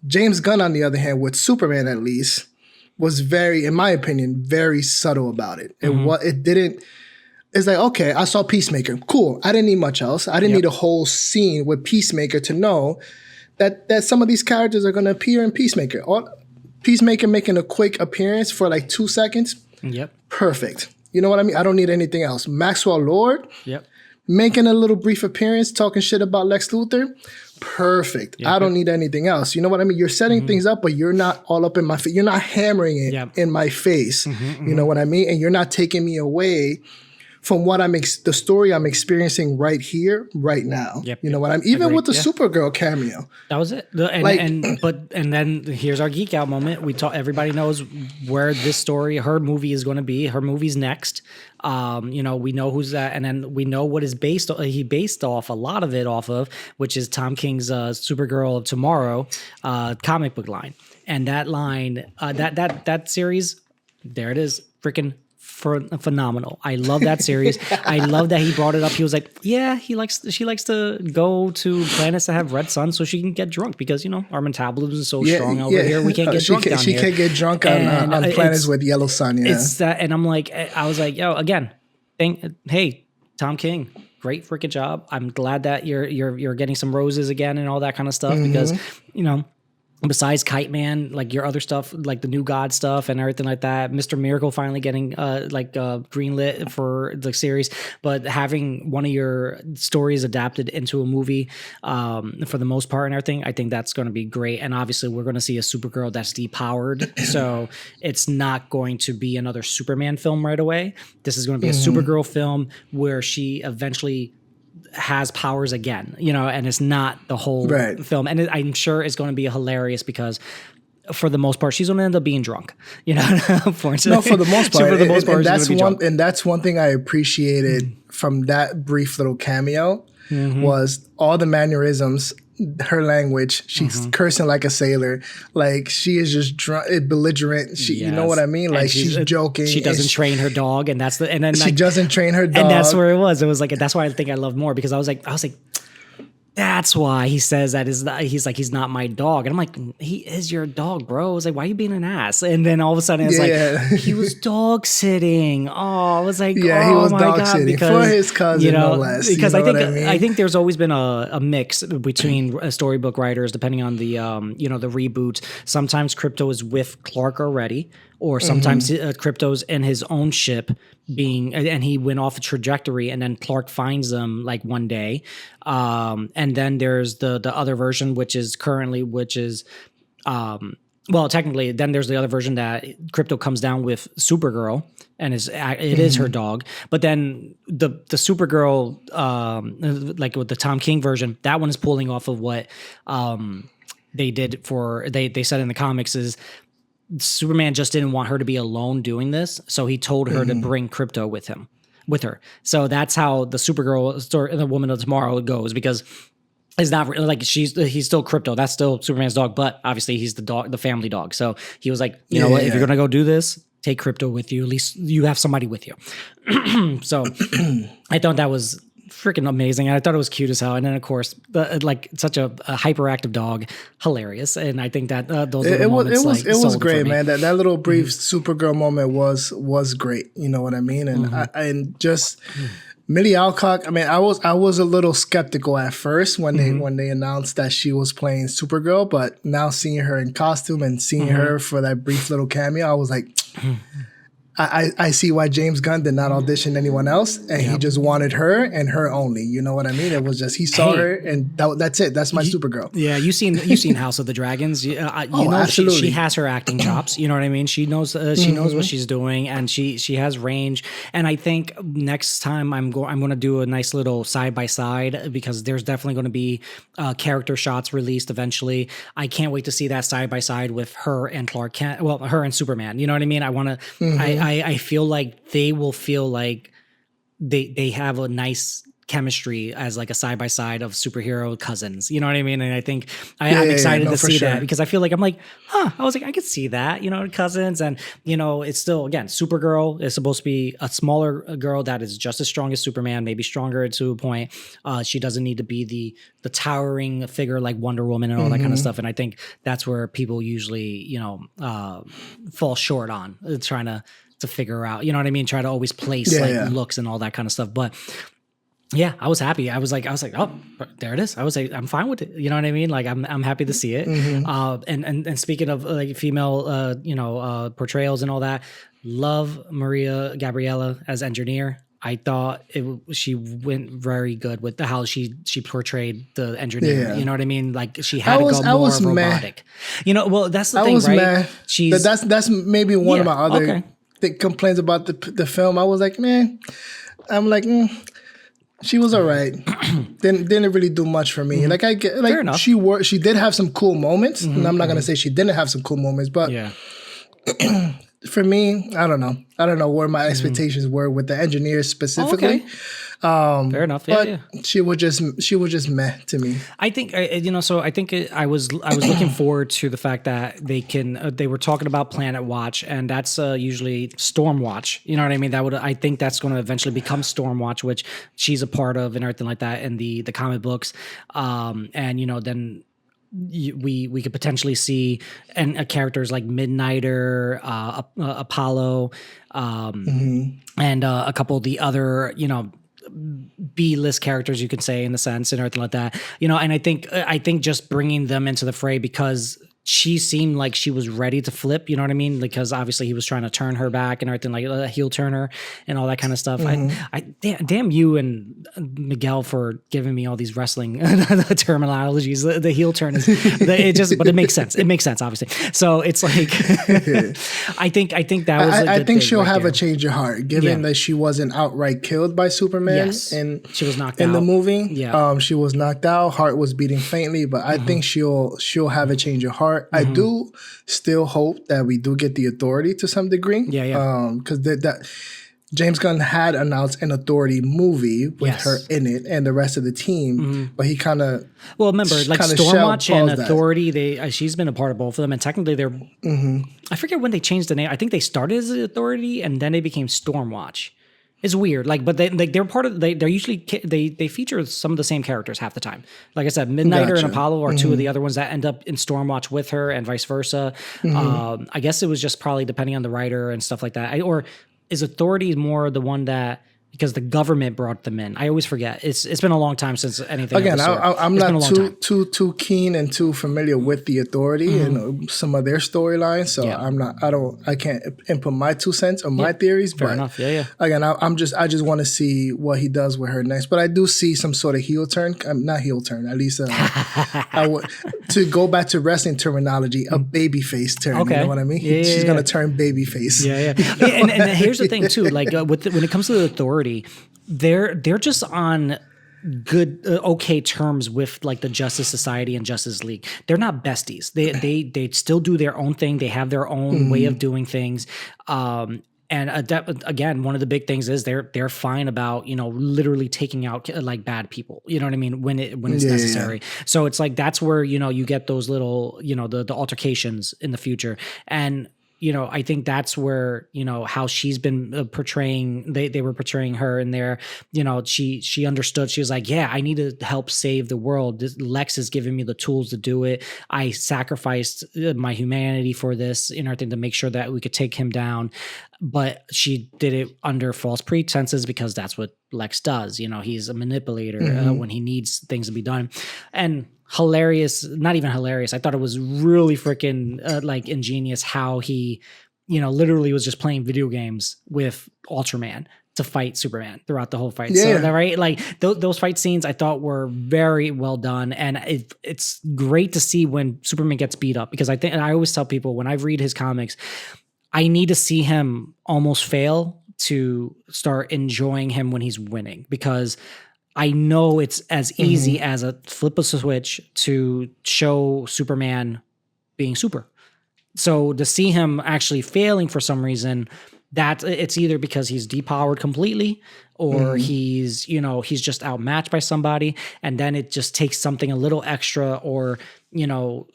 James Gunn, on the other hand, with Superman at least, was very, in my opinion, very subtle about it. It's like, okay, I saw Peacemaker. Cool. I didn't need much else. I didn't need a whole scene with Peacemaker to know that some of these characters are going to appear in Peacemaker. Peacemaker making a quick appearance for like 2 seconds. Yep. Perfect. You know what I mean? I don't need anything else. Maxwell Lord. Yep. Making a little brief appearance, talking shit about Lex Luthor. Perfect. Yep. I don't need anything else. You know what I mean? You're setting things up, but you're not all up in my face. You're not hammering it in my face. You know what I mean? And you're not taking me away from what the story I'm experiencing right here, right now. Yep. You know what I mean? Even with the Supergirl cameo. That was it. And then here's our geek out moment. Everybody knows where this story, her movie is going to be. Her movie's next. We know who's that, and then we know what is based off a lot of it off of, which is Tom King's Supergirl of Tomorrow comic book line. And that line, that series, there it is, freaking phenomenal. I love that series. I love that he brought it up. He was like, yeah, she likes to go to planets that have red sun so she can get drunk because, our metabolism is so strong over here. We can't get drunk down here. She can't get drunk on planets with yellow sun. Yeah. It's that. And I was like, yo, again, hey, Tom King, great freaking job. I'm glad that you're getting some roses again and all that kind of stuff because, besides Kite Man, like your other stuff, like the New God stuff and everything like that, Mr. Miracle finally getting greenlit for the series, but having one of your stories adapted into a movie for the most part and everything, I think that's going to be great. And obviously we're going to see a Supergirl that's depowered, so it's not going to be another Superman film right away. This is going to be a Supergirl film where she eventually has powers again, and it's not the whole film. And I'm sure it's going to be hilarious because for the most part, she's going to end up being drunk, unfortunately. No, for the most part. And that's one thing I appreciated from that brief little cameo was all the mannerisms, her language. She's cursing like a sailor. Like she is just drunk, belligerent. You know what I mean? Like she's joking. She doesn't train her dog, and she doesn't train her dog. And that's where it was. It was like, that's why I think I love more because I was like, That's why he says that he's like, he's not my dog. And I'm like, he is your dog, bro. I was like, why are you being an ass? And then all of a sudden it's like, he was dog sitting. Oh, I was like, he was dog sitting because, for his cousin, no less. Because I think there's always been a mix between storybook writers, depending on the, the reboot. Sometimes Crypto is with Clark already, or sometimes Crypto's in his own ship and he went off a trajectory, and then Clark finds them like one day. And then there's the other version, technically then there's the other version that Crypto comes down with Supergirl, and it is her dog. But then the Supergirl, like with the Tom King version, that one is pulling off of what they did they said in the comics is Superman just didn't want her to be alone doing this, so he told her to bring Crypto with her. So that's how the Supergirl story, the Woman of Tomorrow, goes, because it's not really like he's still Crypto. That's still Superman's dog, but obviously he's the dog, the family dog. So he was like, you know what, if you're gonna go do this, take Crypto with you. At least you have somebody with you. So I thought that was freaking amazing, and I thought it was cute as hell. And then of course, like such a hyperactive dog, hilarious. And I think that those moments it was great, man. That little brief Supergirl moment was great. You know what I mean? And and just Millie Alcock. I mean, I was a little skeptical at first when they announced that she was playing Supergirl, but now seeing her in costume and seeing her for that brief little cameo, I was like. I see why James Gunn did not audition anyone else, and he just wanted her and her only. You know what I mean? It was just he saw her, and that's it. That's my Supergirl. Yeah, you've seen House of the Dragons. Absolutely. She has her acting chops. You know what I mean? She knows what she's doing, and she has range. And I think next time I'm going to do a nice little side by side, because there's definitely going to be character shots released eventually. I can't wait to see that side by side with her and Clark Kent. Well, her and Superman. You know what I mean? I want to. I feel like they will feel like they have a nice chemistry as like a side by side of superhero cousins. You know what I mean? And I think I'm excited to see that, because I feel like I'm like, I was like, I could see that, cousins. And, it's still, again, Supergirl is supposed to be a smaller girl that is just as strong as Superman, maybe stronger to a point. She doesn't need to be the towering figure like Wonder Woman and all that kind of stuff. And I think that's where people usually, fall short on trying to figure out, you know what I mean? Try to always place looks and all that kind of stuff. But yeah, I was happy. I was like, oh, there it is. I was like, I'm fine with it. You know what I mean? Like, I'm happy to see it. And speaking of like female, portrayals and all that, love Maria Gabriella as Engineer. I thought she went very good with how she portrayed the Engineer. Yeah. You know what I mean? Like, she had to go more robotic. Well, that's the thing, right? That's maybe one of my other complaints about the film. I was like, man, I'm like, she was all right. didn't really do much for me. Like, I get, like, she did have some cool moments, and I'm not gonna say she didn't have some cool moments, but for me, I don't know where my expectations were with the Engineers specifically. Okay. Fair enough. Yeah, but she was just meh to me. I think I was looking forward to the fact that they were talking about Planet Watch, and that's usually Storm Watch. You know what I mean? I think that's going to eventually become Storm Watch, which she's a part of and everything like that in the comic books. And then we could potentially see characters like Midnighter, Apollo, and a couple of the other B-list characters, you could say, in the sense, and everything like that. And I think just bringing them into the fray, because she seemed like she was ready to flip, you know what I mean? Because obviously he was trying to turn her back and everything, like heel turner and all that kind of stuff. Damn you and Miguel for giving me all these wrestling terminologies. The heel turn is but it makes sense. It makes sense, obviously. So it's like, I think that was. I think she'll have a change of heart, given that she wasn't outright killed by Superman. Yes. And she was knocked in out the movie. Yeah. She was knocked out. Heart was beating faintly, but I think she'll have a change of heart. I do still hope that we do get the Authority to some degree. Yeah. Because that James Gunn had announced an Authority movie with her in it and the rest of the team, but he kind of remember, like, Stormwatch and Authority. She's been a part of both of them, and technically they're. I forget when they changed the name. I think they started as the Authority and then they became Stormwatch. It's weird, like, but they're part of. They're usually they feature some of the same characters half the time. Like I said, Midnighter and Apollo are two of the other ones that end up in Stormwatch with her, and vice versa. I guess it was just probably depending on the writer and stuff like that. Or is Authority more the one that? Because the government brought them in. I always forget. It's been a long time since anything. Again, I'm not too keen and too familiar with the Authority and some of their storylines. So I can't input my 2 cents or my theories. Fair enough. Yeah. Again, I just want to see what he does with her next. But I do see some sort of heel turn. Not heel turn. At least to go back to wrestling terminology, a baby face turn. Okay. You know what I mean? Yeah, she's gonna turn baby face. Yeah. and here's the thing too. Like when it comes to the Authority. They're just on good okay terms with like the Justice Society and Justice League. They're not besties. They still do their own thing. They have their own way of doing things. And again, one of the big things is they're fine about, literally taking out like bad people. You know what I mean? When it's necessary. Yeah. So it's like that's where you get those little the altercations in the future. And I think that's where, how she's been portraying, they were portraying her in there, she understood. She was like, yeah, I need to help save the world. Lex is giving me the tools to do it. I sacrificed my humanity for this, I think to make sure that we could take him down. But she did it under false pretenses because that's what Lex does. He's a manipulator when he needs things to be done. And hilarious, not even hilarious. I thought it was really freaking like ingenious how he, literally was just playing video games with Ultraman to fight Superman throughout the whole fight. Yeah. So, right? Like those fight scenes I thought were very well done. And it's great to see when Superman gets beat up, because I always tell people when I read his comics, I need to see him almost fail to start enjoying him when he's winning, because I know it's as easy as a flip of a switch to show Superman being super. So to see him actually failing for some reason, that it's either because he's depowered completely or he's just outmatched by somebody. And then it just takes something a little extra or,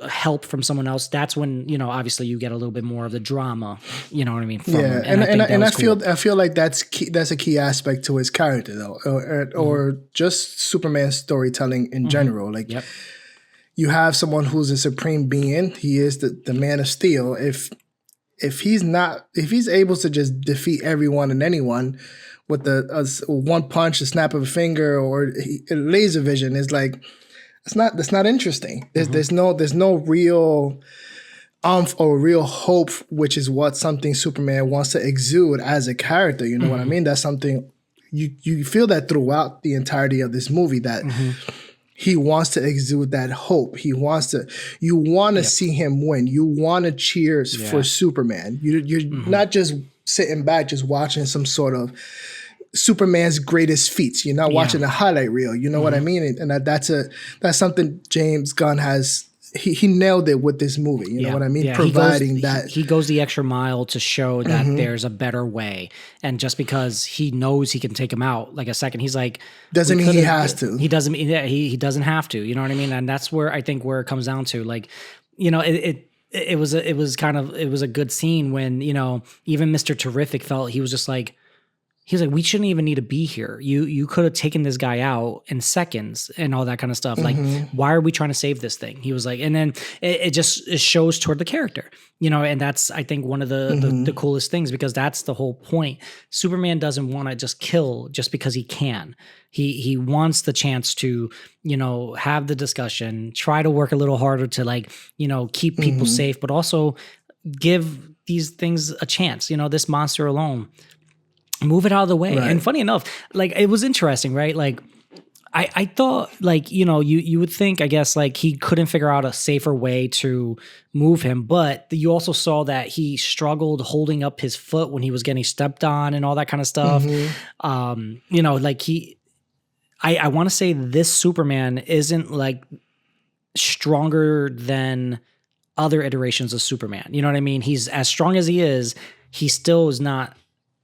help from someone else. That's when, obviously you get a little bit more of the drama, you know what I mean? I feel like that's key, that's a key aspect to his character though, or just Superman's storytelling in general. Like you have someone who's a supreme being. He is the Man of Steel. If he's able to just defeat everyone and anyone with a one punch, a snap of a finger, or laser vision, is like that's not interesting. There's no real or real hope, which is what something Superman wants to exude as a character. You know what I mean? That's something you feel that throughout the entirety of this movie, that he wants to exude that hope. You want to see him win. You want to cheers for Superman. You're not just sitting back, just watching some sort of Superman's greatest feats. You're not watching a highlight reel. You know what I mean? And that's something James Gunn has. He nailed it with this movie. You know what I mean? Providing he goes the extra mile to show that there's a better way. And just because he knows he can take him out like a second, he's like, doesn't mean he has to. He doesn't. He doesn't have to. You know what I mean? And that's where I think where it comes down to, like, it was a good scene when even Mr. Terrific felt he was just like. He was like, we shouldn't even need to be here. You could have taken this guy out in seconds and all that kind of stuff. Like, why are we trying to save this thing? He was like, and then it shows toward the character, and that's, I think, one of the coolest things, because that's the whole point. Superman doesn't want to just kill just because he can. He wants the chance to, have the discussion, try to work a little harder to keep people safe, but also give these things a chance. This monster alone. Move it out of the way. Right. And funny enough, like, it was interesting, right? Like, I thought, like, you would think, I guess, like, he couldn't figure out a safer way to move him, but you also saw that he struggled holding up his foot when he was getting stepped on and all that kind of stuff. Like I want to say this Superman isn't like stronger than other iterations of Superman. You know what I mean? He's as strong as he is, he still is not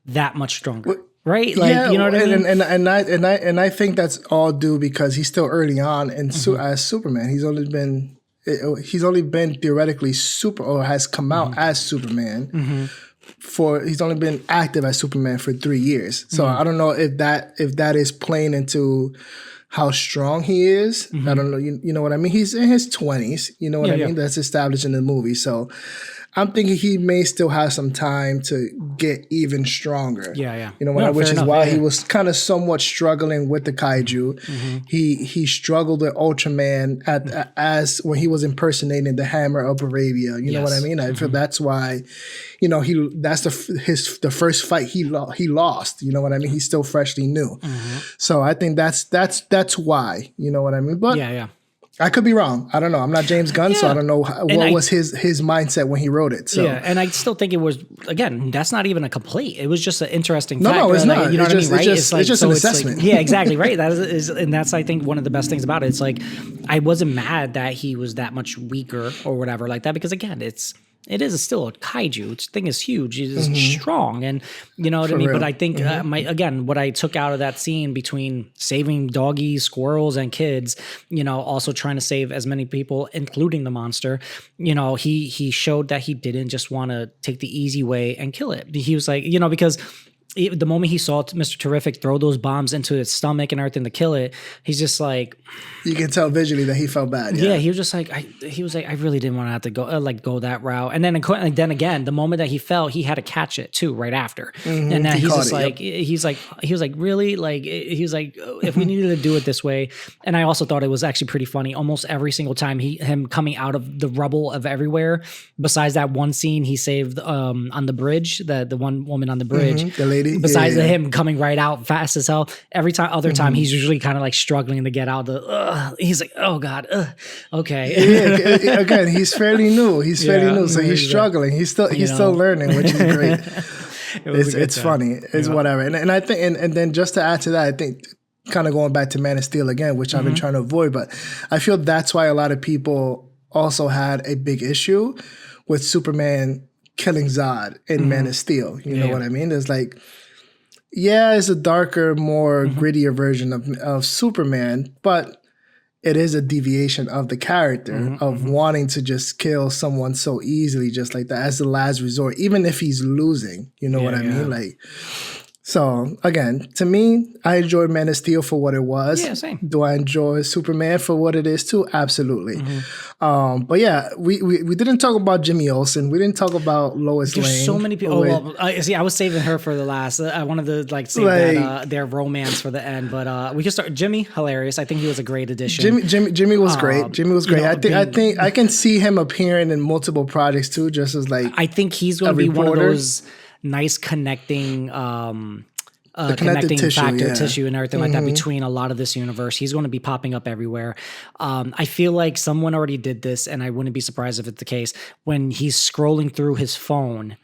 that much stronger, right? Like, you know what I mean? And I think that's all due because he's still early on, and as Superman, he's only been theoretically super, or has come out as Superman he's only been active as Superman for 3 years. So I don't know if that is playing into how strong he is. I don't know. You know what I mean? He's in his 20s. You know what I mean? That's established in the movie. So I'm thinking he may still have some time to get even stronger. Yeah. You know, which is why he was kind of somewhat struggling with the kaiju. He struggled with Ultraman as when he was impersonating the Hammer of Arabia. You know what I mean? I feel that's why, you know, that's the first fight he lost. You know what I mean?'s still freshly new. So I think that's why. You know what I mean? But yeah. I could be wrong. I don't know. I'm not James Gunn, so I don't know what was his mindset when he wrote it. So. Yeah, and I still think it was, again, that's not even a complaint. It was just an interesting fact. No, it's not. You know what I mean, right? It's just an assessment. Yeah, exactly, right. That is, and that's, I think, one of the best things about it. It's like, I wasn't mad that he was that much weaker or whatever like that, because, again, it is still a kaiju. This thing is huge. It is strong, and you know what I mean. Real. But I think what I took out of that scene between saving doggies, squirrels, and kids, you know, also trying to save as many people, including the monster. You know, he showed that he didn't just want to take the easy way and kill it. He was like, you know, because the moment he saw Mr. Terrific throw those bombs into its stomach and everything to kill it, he's just like, you can tell visually that he felt bad. Yeah, he was just like, I really didn't want to have to go that route. And then again, the moment that he fell, he had to catch it too right after. And then he's just like, he was like, really? Like, he was like, if we needed to do it this way. And I also thought it was actually pretty funny. Almost every single time him coming out of the rubble of everywhere, besides that one scene he saved on the bridge, the one woman on the bridge, the lady. Besides him coming right out fast as hell, other time he's usually kind of like struggling to get out he's like, oh God, okay. Yeah, again, he's fairly new. So he's struggling. He's still learning, which is great. It's funny. It's whatever. And I think, and then just to add to that, I think kind of going back to Man of Steel again, which I've been trying to avoid, but I feel that's why a lot of people also had a big issue with Superman killing Zod in Man of Steel. You know what I mean? There's like, it's a darker, more grittier version of Superman, but it is a deviation of the character of wanting to just kill someone so easily, just like that, as the last resort, even if he's losing. You know what I mean? Like, so again, to me, I enjoyed Man of Steel for what it was. Yeah, same. Do I enjoy Superman for what it is too? Absolutely. But yeah, we didn't talk about Jimmy Olsen. We didn't talk about Lois Lane. There's so many people. I was saving her for the last. I wanted to save their romance for the end, but we can start. Jimmy, hilarious. I think he was a great addition. Jimmy was great. Jimmy was great. I think I can see him appearing in multiple projects too, just as like. I think he's going to be one of those nice connecting connecting tissue and everything like that between a lot of this universe. He's going to be popping up everywhere. I feel like someone already did this, and I wouldn't be surprised if it's the case. When he's scrolling through his phone,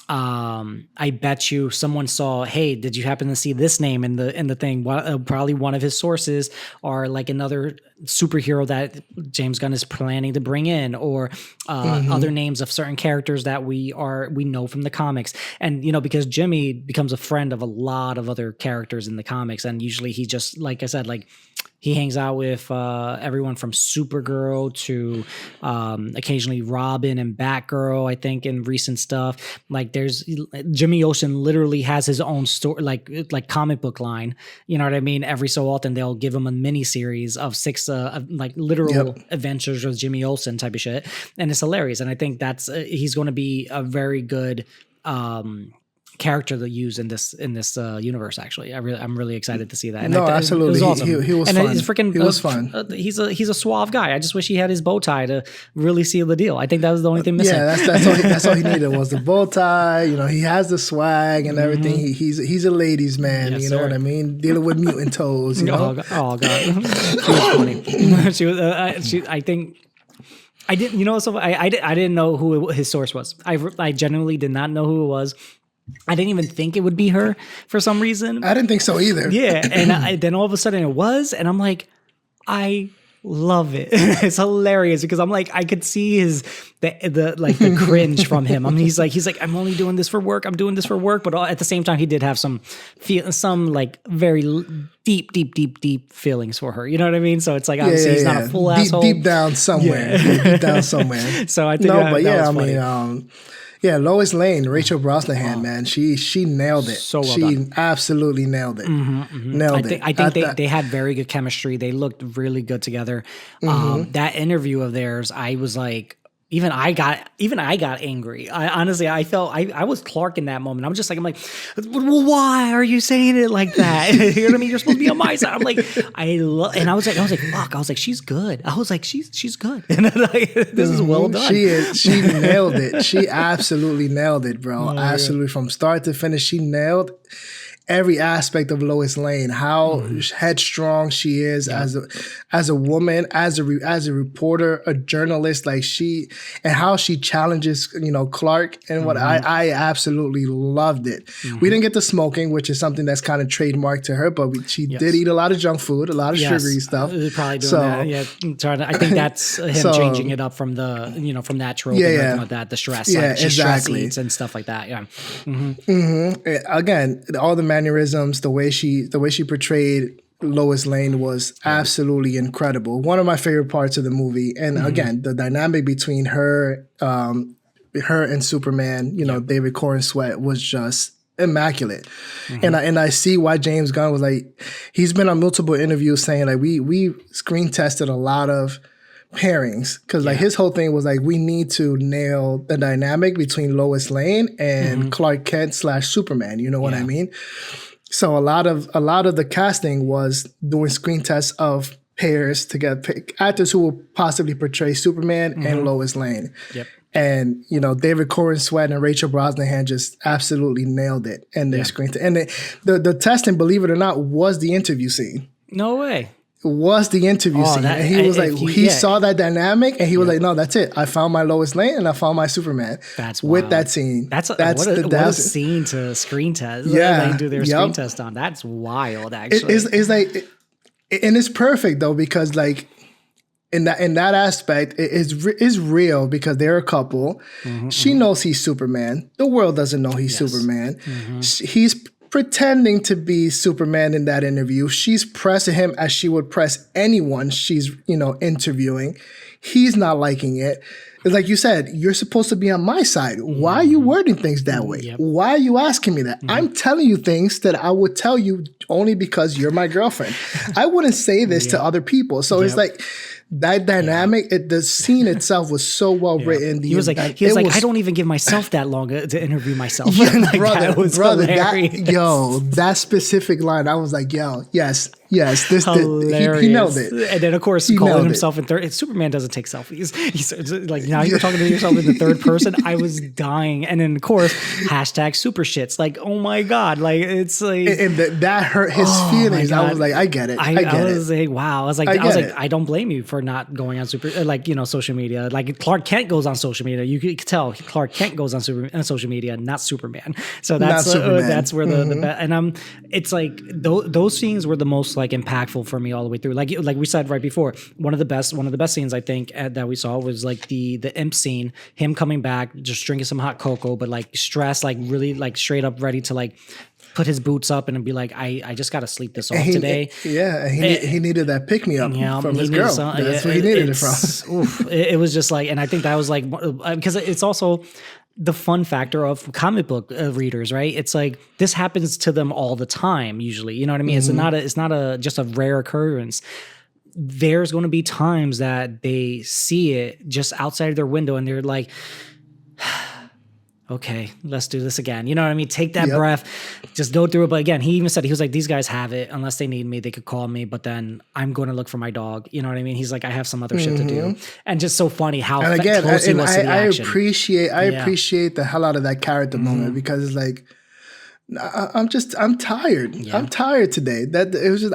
I bet you someone saw, hey, did you happen to see this name in the thing? Probably one of his sources, or like another superhero that James Gunn is planning to bring in, or other names of certain characters that we know from the comics. And you know, because Jimmy becomes a friend of a lot of other characters in the comics, and usually he just, like I said, like he hangs out with everyone from Supergirl to occasionally Robin and Batgirl, I think, in recent stuff. Like there's Jimmy Olsen literally has his own story, like comic book line. You know what I mean? Every so often they'll give him a mini series of 6 like literal adventures with Jimmy Olsen type of shit. And it's hilarious. And I think that's he's going to be a very good character to use in this universe. Actually, I'm really excited to see that. And absolutely, it was awesome. He was and fun. He's freaking, he was fun. He's a suave guy. I just wish he had his bow tie to really seal the deal. I think that was the only thing missing. Yeah, that's all he needed was the bow tie. You know, he has the swag and everything. He's a ladies' man. Yes, you know what I mean? Dealing with mutant toes. You know? Oh God, she was funny. She was. I think. I didn't. You know, so I didn't know who his source was. I genuinely did not know who it was. I didn't even think it would be her for some reason. I didn't think so either. Yeah, and then all of a sudden it was, and I'm like, I love it. It's hilarious because I'm like, I could see the cringe from him. I mean, he's like, I'm only doing this for work. I'm doing this for work, but at the same time, he did have some like very deep feelings for her. You know what I mean? So it's like obviously he's not a full asshole. Deep down somewhere. Deep down somewhere. So I think, I mean. Yeah, Lois Lane, Rachel Brosnahan, man, she nailed it. So well she done. absolutely nailed it. Nailed it. I think they had very good chemistry. They looked really good together. That interview of theirs, I was like, even I got angry. I felt I was Clark in that moment. I'm like, well, why are you saying it like that? You know what I mean? You're supposed to be on my side. I'm like, and I was like, fuck. I was like, she's good. I was like, she's good. And like, this is well done. She nailed it. She absolutely nailed it, bro. Absolutely, from start to finish, she nailed every aspect of Lois Lane, how headstrong she is as a woman, as a reporter, a journalist, like and how she challenges, Clark, and what I absolutely loved it. We didn't get the smoking, which is something that's kind of trademarked to her, but she did eat a lot of junk food, a lot of sugary stuff. Probably doing that. Yeah, I think that's him changing it up from the from that trope and everything like that. The stress, stress eats and stuff like that. Yeah. Again, all the mannerisms, the way she portrayed Lois Lane was absolutely incredible. One of my favorite parts of the movie, and again, the dynamic between her and Superman, David Corn Sweat, was just immaculate. And I see why James Gunn was like, he's been on multiple interviews saying like we screen tested a lot of pairings because like his whole thing was like, we need to nail the dynamic between Lois Lane and Clark Kent / Superman. You know what I mean? So a lot of the casting was doing screen tests of pairs to get actors who will possibly portray Superman and Lois Lane. Yep. And David Corn Sweat and Rachel Brosnahan just absolutely nailed it in their screen. And the testing, believe it or not, was the interview scene. No way. Was the interview scene. And he was like, he saw that dynamic and he was like, no, that's it. I found my Lois Lane and I found my Superman. That's with wild. that scene. What a scene to screen test. Yeah. They do their screen test on. That's wild, actually. It's like, and it's perfect though, because like in that aspect, it's real because they're a couple. She knows he's Superman. The world doesn't know he's Superman. He's pretending to be Superman in that interview. She's pressing him as she would press anyone she's, interviewing. He's not liking it. It's like you said, you're supposed to be on my side. Why are you wording things that way? Yep. Why are you asking me that? I'm telling you things that I would tell you only because you're my girlfriend. I wouldn't say this to other people. So it's like, that dynamic, the scene itself was so well written. He was like, I don't even give myself that long to interview myself. Like, brother, that specific line, I was like, yes, this he nailed it. And then of course, calling himself in third. Superman doesn't take selfies. He's like, now you're talking to yourself in the third person. I was dying. And then of course, #super shits. Like, oh my god, like it's like, and that hurt his feelings. I was like, I get it. I was like, wow. I was like, I don't blame you for not going on social media. Like Clark Kent goes on social media. You could tell Clark Kent goes on social media, not Superman. So that's where the and it's like those scenes were the most like impactful for me all the way through. Like we said right before, one of the best scenes I think that we saw was like the imp scene, him coming back, just drinking some hot cocoa, but like stressed, like really like straight up ready to like put his boots up and be like, I just got to sleep this off today. Yeah, he needed that pick me up from his girl. That's what he needed it from. It was just like, and I think that was like, because it's also the fun factor of comic book readers, right? It's like this happens to them all the time. Usually, you know what I mean. It's not just a rare occurrence. There's going to be times that they see it just outside of their window and they're like, okay, let's do this again. You know what I mean? Take that breath, just go through it. But again, he even said, he was like, these guys have it. Unless they need me, they could call me, but then I'm going to look for my dog. You know what I mean? He's like, I have some other shit to do. And just so funny how close he was to the action. I appreciate the hell out of that character moment because it's like, I'm tired. Yeah. I'm tired today.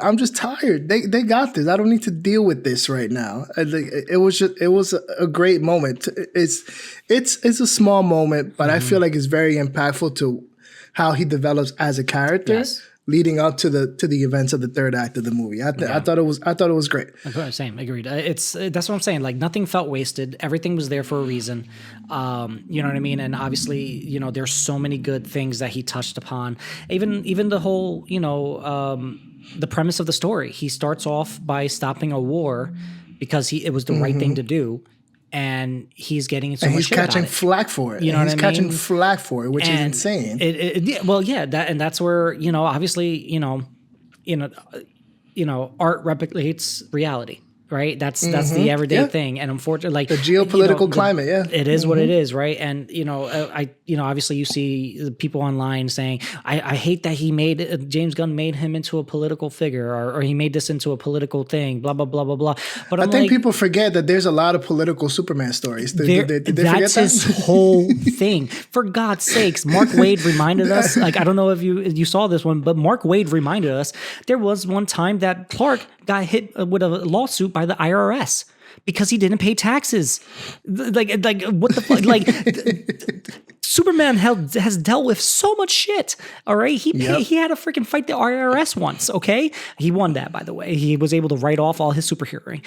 I'm just tired. They got this. I don't need to deal with this right now. It was a great moment. It's a small moment, but I feel like it's very impactful to how he develops as a character. Yes. Leading up to the events of the third act of the movie. I thought it was great. Same, agreed. That's what I'm saying. Like nothing felt wasted. Everything was there for a reason. You know what I mean? And obviously, there's so many good things that he touched upon. Even the whole, the premise of the story. He starts off by stopping a war because it was the right thing to do. and he's getting so and much he's shit catching about it. flack for it. You know he's what I mean? catching flack for it, which is insane. That's where, obviously, art replicates reality. Right. That's the everyday thing. And unfortunately, like the geopolitical climate. It is what it is. Right. And, obviously you see people online saying, I hate that James Gunn made him into a political figure or he made this into a political thing, blah, blah, blah, blah, blah. But I think people forget that there's a lot of political Superman stories. Did they forget that? That's his whole thing. For God's sakes, Mark Waid reminded us, like, I don't know if you saw this one, but Mark Waid reminded us there was one time that Clark got hit with a lawsuit by the IRS because he didn't pay taxes. Like what the fuck? Like Superman has dealt with so much shit. All right, he had to freaking fight the IRS once. Okay, he won that, by the way. He was able to write off all his superheroing.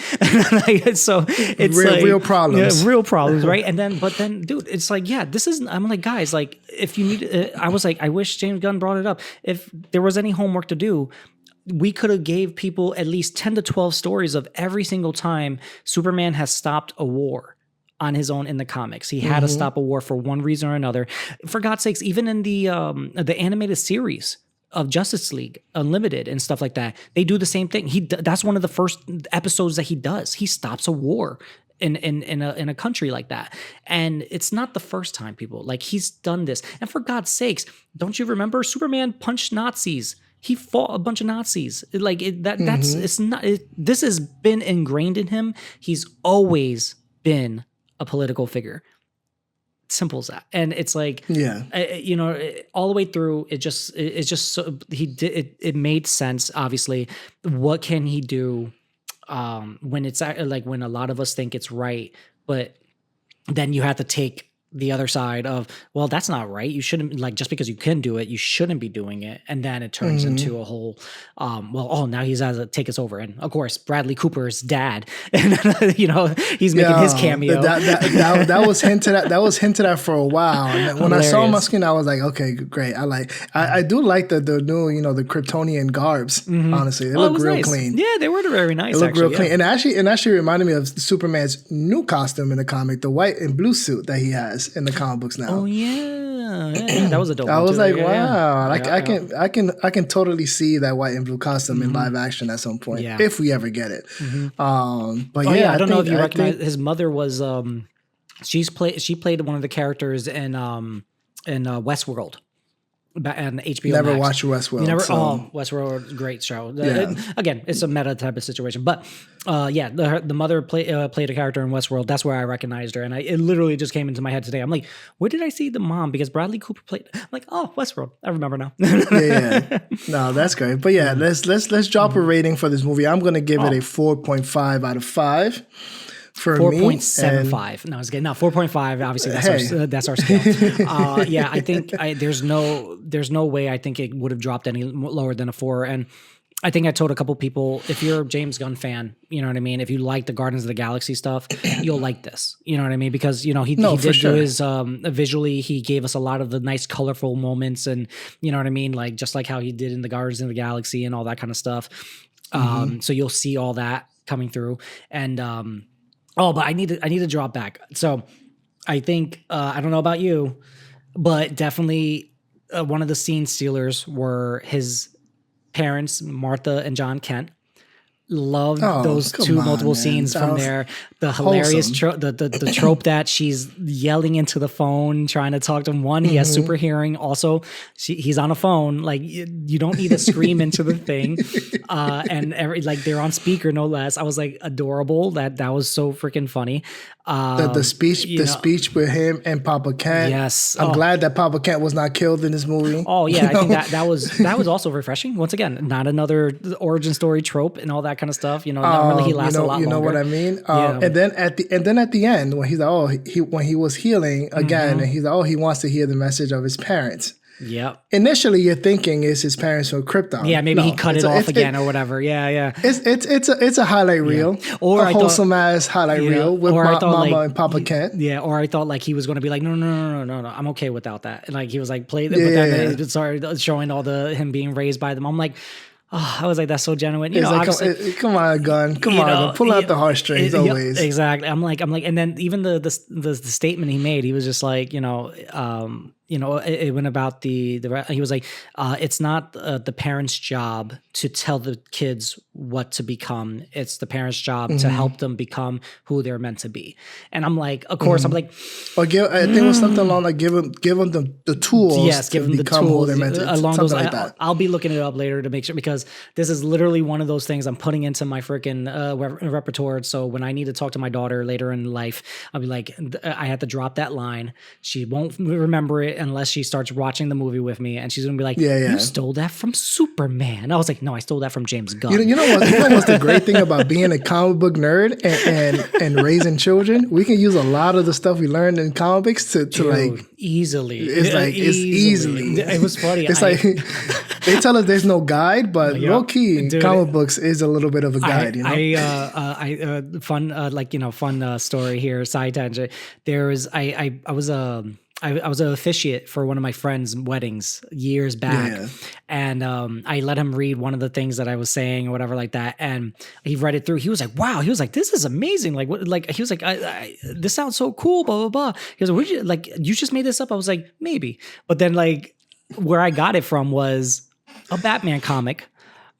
So it's real problems. Yeah, real problems, right? But then, dude, it's like, yeah, this isn't. I'm like, guys, like, if you need, I was like, I wish James Gunn brought it up. If there was any homework to do, we could have gave people at least 10 to 12 stories of every single time Superman has stopped a war on his own in the comics. He had to stop a war for one reason or another. For God's sakes, even in the animated series of Justice League Unlimited and stuff like that, they do the same thing. That's one of the first episodes that he does. He stops a war in a country like that. And it's not the first time, people. Like, he's done this. And for God's sakes, don't you remember Superman punched Nazis? He fought a bunch of Nazis. This has been ingrained in him. He's always been a political figure. Simple as that. And it's like, all the way through, it made sense. Obviously, what can he do when it's like, when a lot of us think it's right, but then you have to take the other side of, well, that's not right. You shouldn't, like, just because you can do it, you shouldn't be doing it. And then it turns into a whole, now he's has to take us over. And of course, Bradley Cooper's dad, and he's making his cameo. That was hinted at. That was hinted at for a while. And when I saw him on screen, I was like, okay, great. I do like the new, the Kryptonian garbs. Honestly, they look real clean. Yeah, they were very nice. They look real clean, and actually reminded me of Superman's new costume in the comic, the white and blue suit that he has in the comic books now. Oh yeah, that was a dope. I was one like, too. wow, I can totally see that white and blue costume in live action at some point if we ever get it. But I don't know if you recognize his mother was she played one of the characters in Westworld. And HBO never Max. watched Westworld. Westworld, great show. Again, it's a meta type of situation, but the mother played a character in Westworld. That's where I recognized her, and it literally just came into my head today. I'm like, where did I see the mom? Because Bradley Cooper played. I'm like, oh, Westworld. I remember now. No, that's great. But yeah, let's drop a rating for this movie. I'm gonna give it a 4.5 out of 5. For 4.75. No, I was kidding. No, 4.5. Obviously, that's our scale. I think there's no way I think it would have dropped any lower than a 4. And I think I told a couple people, if you're a James Gunn fan, you know what I mean? If you like the Guardians of the Galaxy stuff, you'll like this. You know what I mean? Because, he did do his, visually, he gave us a lot of the nice, colorful moments, and you know what I mean? Like, just like how he did in the Guardians of the Galaxy and all that kind of stuff. So you'll see all that coming through. And, but I need to drop back. So I think, I don't know about you, but definitely one of the scene stealers were his parents, Martha and John Kent. Loved those multiple scenes from there. The hilarious the trope that she's yelling into the phone, trying to talk to him. One, he has super hearing. Also, he's on a phone. Like, you don't need to scream into the thing. And they're on speaker, no less. I was like, adorable. That was so freaking funny. The speech with him and Papa Kent. Yes, I'm glad that Papa Kent was not killed in this movie. Oh yeah, I think that was also refreshing. Once again, not another origin story trope and all that kind of stuff. Normally he lasts a lot longer. You know what I mean? And then at the end, when he's like, when he was healing again, and he's like, he wants to hear the message of his parents. Yep. Initially, you're thinking it's his parents from Krypton. Yeah, maybe he cut it off again or whatever. Yeah. It's a highlight reel, or a wholesome ass highlight reel with Mama and Papa Kent. Yeah, or I thought like he was going to be like, no, I'm okay without that. And like he was like, play, but then he started showing all him being raised by them. I'm like, Oh, I was like, that's so genuine. You It's know, like, obviously, come on, Gunn. Come on, Gunn. Pull out the heartstrings always. Exactly. I'm like, and then even the statement he made, he was just like, it went about he was like, it's not the parents' job to tell the kids what to become. It's the parents' job to help them become who they're meant to be. And I'm like, of course, I'm like, or I think it was something along like give them the tools. Yes, give them the become tools who they're meant to. along those. Like that. I'll be looking it up later to make sure, because this is literally one of those things I'm putting into my freaking repertoire. So when I need to talk to my daughter later in life, I'll be like, I have to drop that line. She won't remember it unless she starts watching the movie with me, and she's gonna be like, "You stole that from Superman." I was like, "No, I stole that from James Gunn." You know what's the great thing about being a comic book nerd and raising children? We can use a lot of the stuff we learned in comics to like easily. It's easily. It was funny. It's like they tell us there's no guide, but low key, comic books is a little bit of a guide. Fun story here. Side tangent. I was an officiate for one of my friend's weddings years back, and I let him read one of the things that I was saying or whatever like that, and he read it through. He was like, "Wow!" He was like, "This is amazing!" Like, what? Like, he was like, "This sounds so cool." Blah blah blah. He was like, you just made this up?" I was like, "Maybe," but then like where I got it from was a Batman comic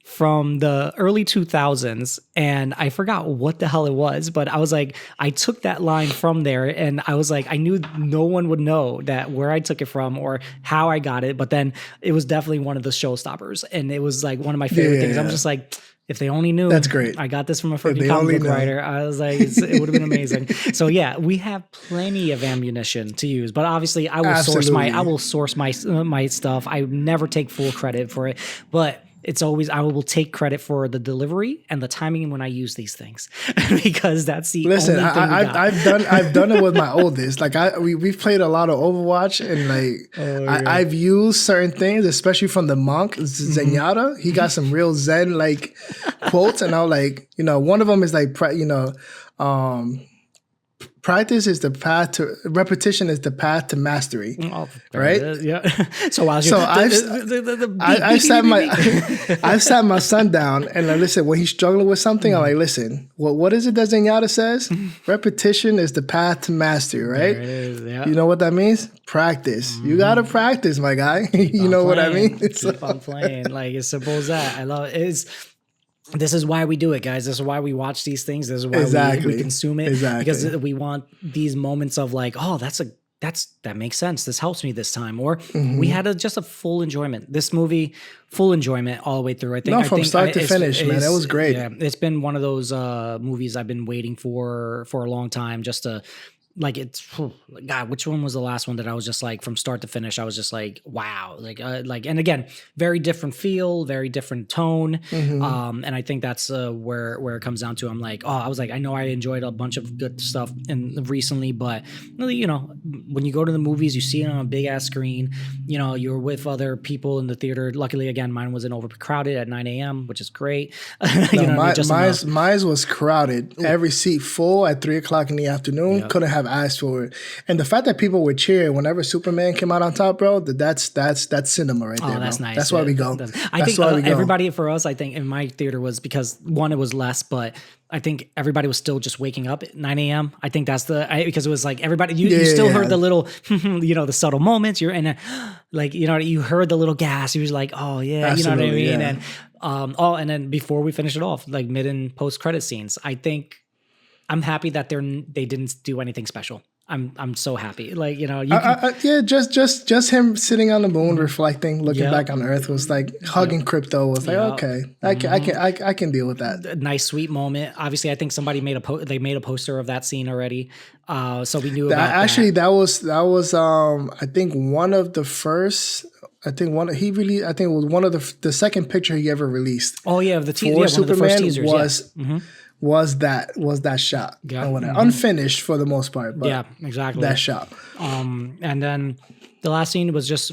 from the early 2000s, and I forgot what the hell it was, but I was like, I took that line from there, and I was like, I knew no one would know that where I took it from or how I got it, but then it was definitely one of the showstoppers, and it was like one of my favorite things. I'm just like, if they only knew. That's great. I got this from a freaking comic book writer. I was like, it would have been amazing. So yeah, we have plenty of ammunition to use, but obviously I will source my stuff. I never take full credit for it, but it's always, I will take credit for the delivery and the timing when I use these things, because that's the only thing I've done it with my oldest. Like we've played a lot of Overwatch, and like I've used certain things, especially from the monk Zenyatta. He got some real Zen like quotes, and I was like, one of them is like, practice is the path to repetition is the path to mastery. Right? Yeah. So I've sat my son down and like, listen, when he's struggling with something, I'm like, listen, what is it that Zenyatta says? Repetition is the path to mastery, right? There it is, yeah. You know what that means? Practice. You gotta practice, my guy. You know what I mean? Keep on playing. Like, as simple as that. I love it. This is why we do it, guys. This is why we watch these things. This is why we consume it. Because we want these moments of like, oh, that makes sense. This helps me this time. Or we had just a full enjoyment. This movie, full enjoyment all the way through. I think from start to finish, man. That was great. Yeah, it's been one of those movies I've been waiting for a long time, just to. Like, it's, God, which one was the last one that I was just like, from start to finish, I was just like, wow. Like, and again, very different feel, very different tone. And I think that's where it comes down to. I'm like, I was like, I know I enjoyed a bunch of good stuff recently, but when you go to the movies, you see it on a big ass screen, you're with other people in the theater. Luckily, again, mine wasn't overcrowded at 9 a.m., which is great. Mine was crowded. Ooh. Every seat full at 3:00 in the afternoon. Yep. Couldn't have asked for it. And the fact that people would cheer whenever Superman came out on top, bro, that's cinema right there. Oh, that's nice. That's why we go. I think everybody, for us, I think in my theater was, because one, it was less, but I think everybody was still just waking up at 9 a.m. I think that's because it was like everybody, you still heard the little, the subtle moments. You're in like, you heard the little gas. You was like, oh yeah, absolutely, you know what I mean? Yeah. And then before we finish it off, like mid and post credit scenes, I think I'm happy that they didn't do anything special. I'm so happy. Like, just him sitting on the moon, reflecting, looking back on Earth was like hugging crypto. Was like, okay, I can deal with that. A nice sweet moment. Obviously, I think somebody made a poster of that scene already. So we knew about that. Actually, that was I think one of the first. I think it was one of the second picture he ever released. Oh yeah, the for Superman, one of the first teasers, was that shot. Yeah. Unfinished for the most part, but yeah, exactly. That shot. And then the last scene was just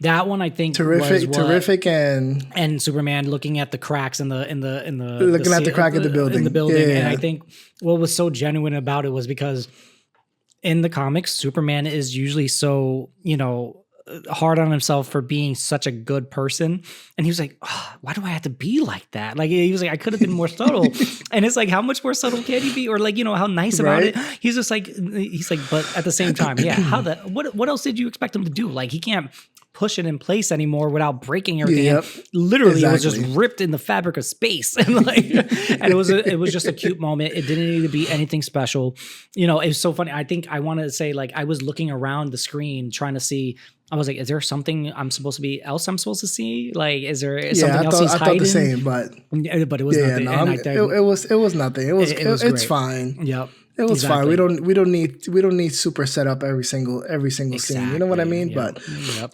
that one, I think, terrific and Superman looking at the cracks in the looking at the crack of the building. In the building. Yeah. And I think what was so genuine about it was because in the comics, Superman is usually so, hard on himself for being such a good person. And he was like, oh, why do I have to be like that? Like, he was like, I could have been more subtle. And it's like, how much more subtle can you be? Or like, how nice about it. He's like, but at the same time, what else did you expect him to do? Like, he can't push it in place anymore without breaking everything. Yep. Literally, It was just ripped in the fabric of space. And it was just a cute moment. It didn't need to be anything special. It was so funny. I think I wanted to say, like, I was looking around the screen trying to see. I was like, is there something I'm supposed to see? Like, is there something else he's hiding? I thought the same, but it was nothing. No, it was nothing. It's fine. Yep. It was fine. We don't need super setup every single scene. You know what I mean? Yep. But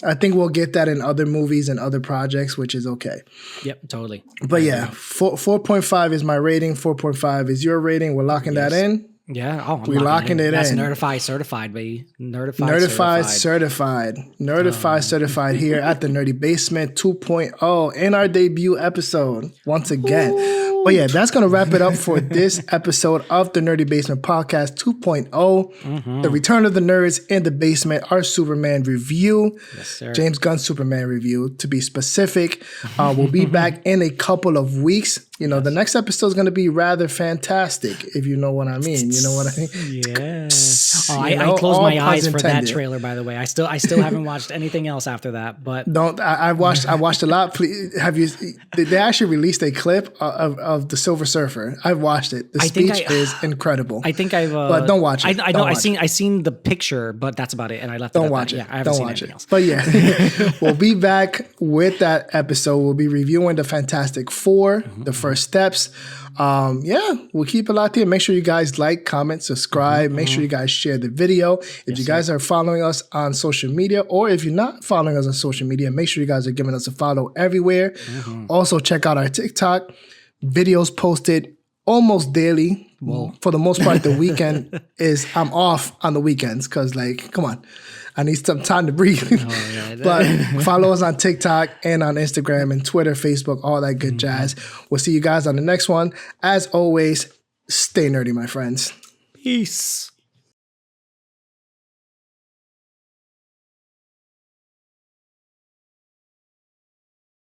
I think we'll get that in other movies and other projects, which is okay. Yep, totally. But 4.5 is my rating. 4.5 is your rating. We're locking that in. Yeah. Oh, we're locking it in. That's Nerdify certified, baby. Nerdify certified here at the Nerdy Basement 2.0 in our debut episode once again. Ooh. But yeah, that's going to wrap it up for this episode of the Nerdy Basement Podcast 2.0. Mm-hmm. The Return of the Nerds in the Basement, our Superman review. Yes, sir. James Gunn Superman review, to be specific. We'll be back in a couple of weeks. The next episode is going to be rather fantastic, if you know what I mean. You know what I mean? Yeah. I closed my eyes for that trailer, by the way. I still haven't watched anything else after that. But I watched a lot. Please, they actually released a clip of the Silver Surfer. I've watched it. The speech is incredible. I think I've but don't watch it. I know I seen the picture, but that's about it. And I left don't it at watch that. it. Yeah, I haven't don't seen watch anything it. else. But yeah, we'll be back with that episode. We'll be reviewing the Fantastic Four, the first steps. We'll keep it locked in. Make sure you guys like, comment, subscribe. Make sure you guys share the video. If you guys are following us on social media, or if you're not following us on social media, make sure you guys are giving us a follow everywhere. Also, check out our TikTok. Videos posted almost daily. Well, for the most part, the weekend I'm off on the weekends because, come on, I need some time to breathe. But follow us on TikTok and on Instagram and Twitter, Facebook, all that good jazz. We'll see you guys on the next one. As always, stay nerdy, my friends. Peace.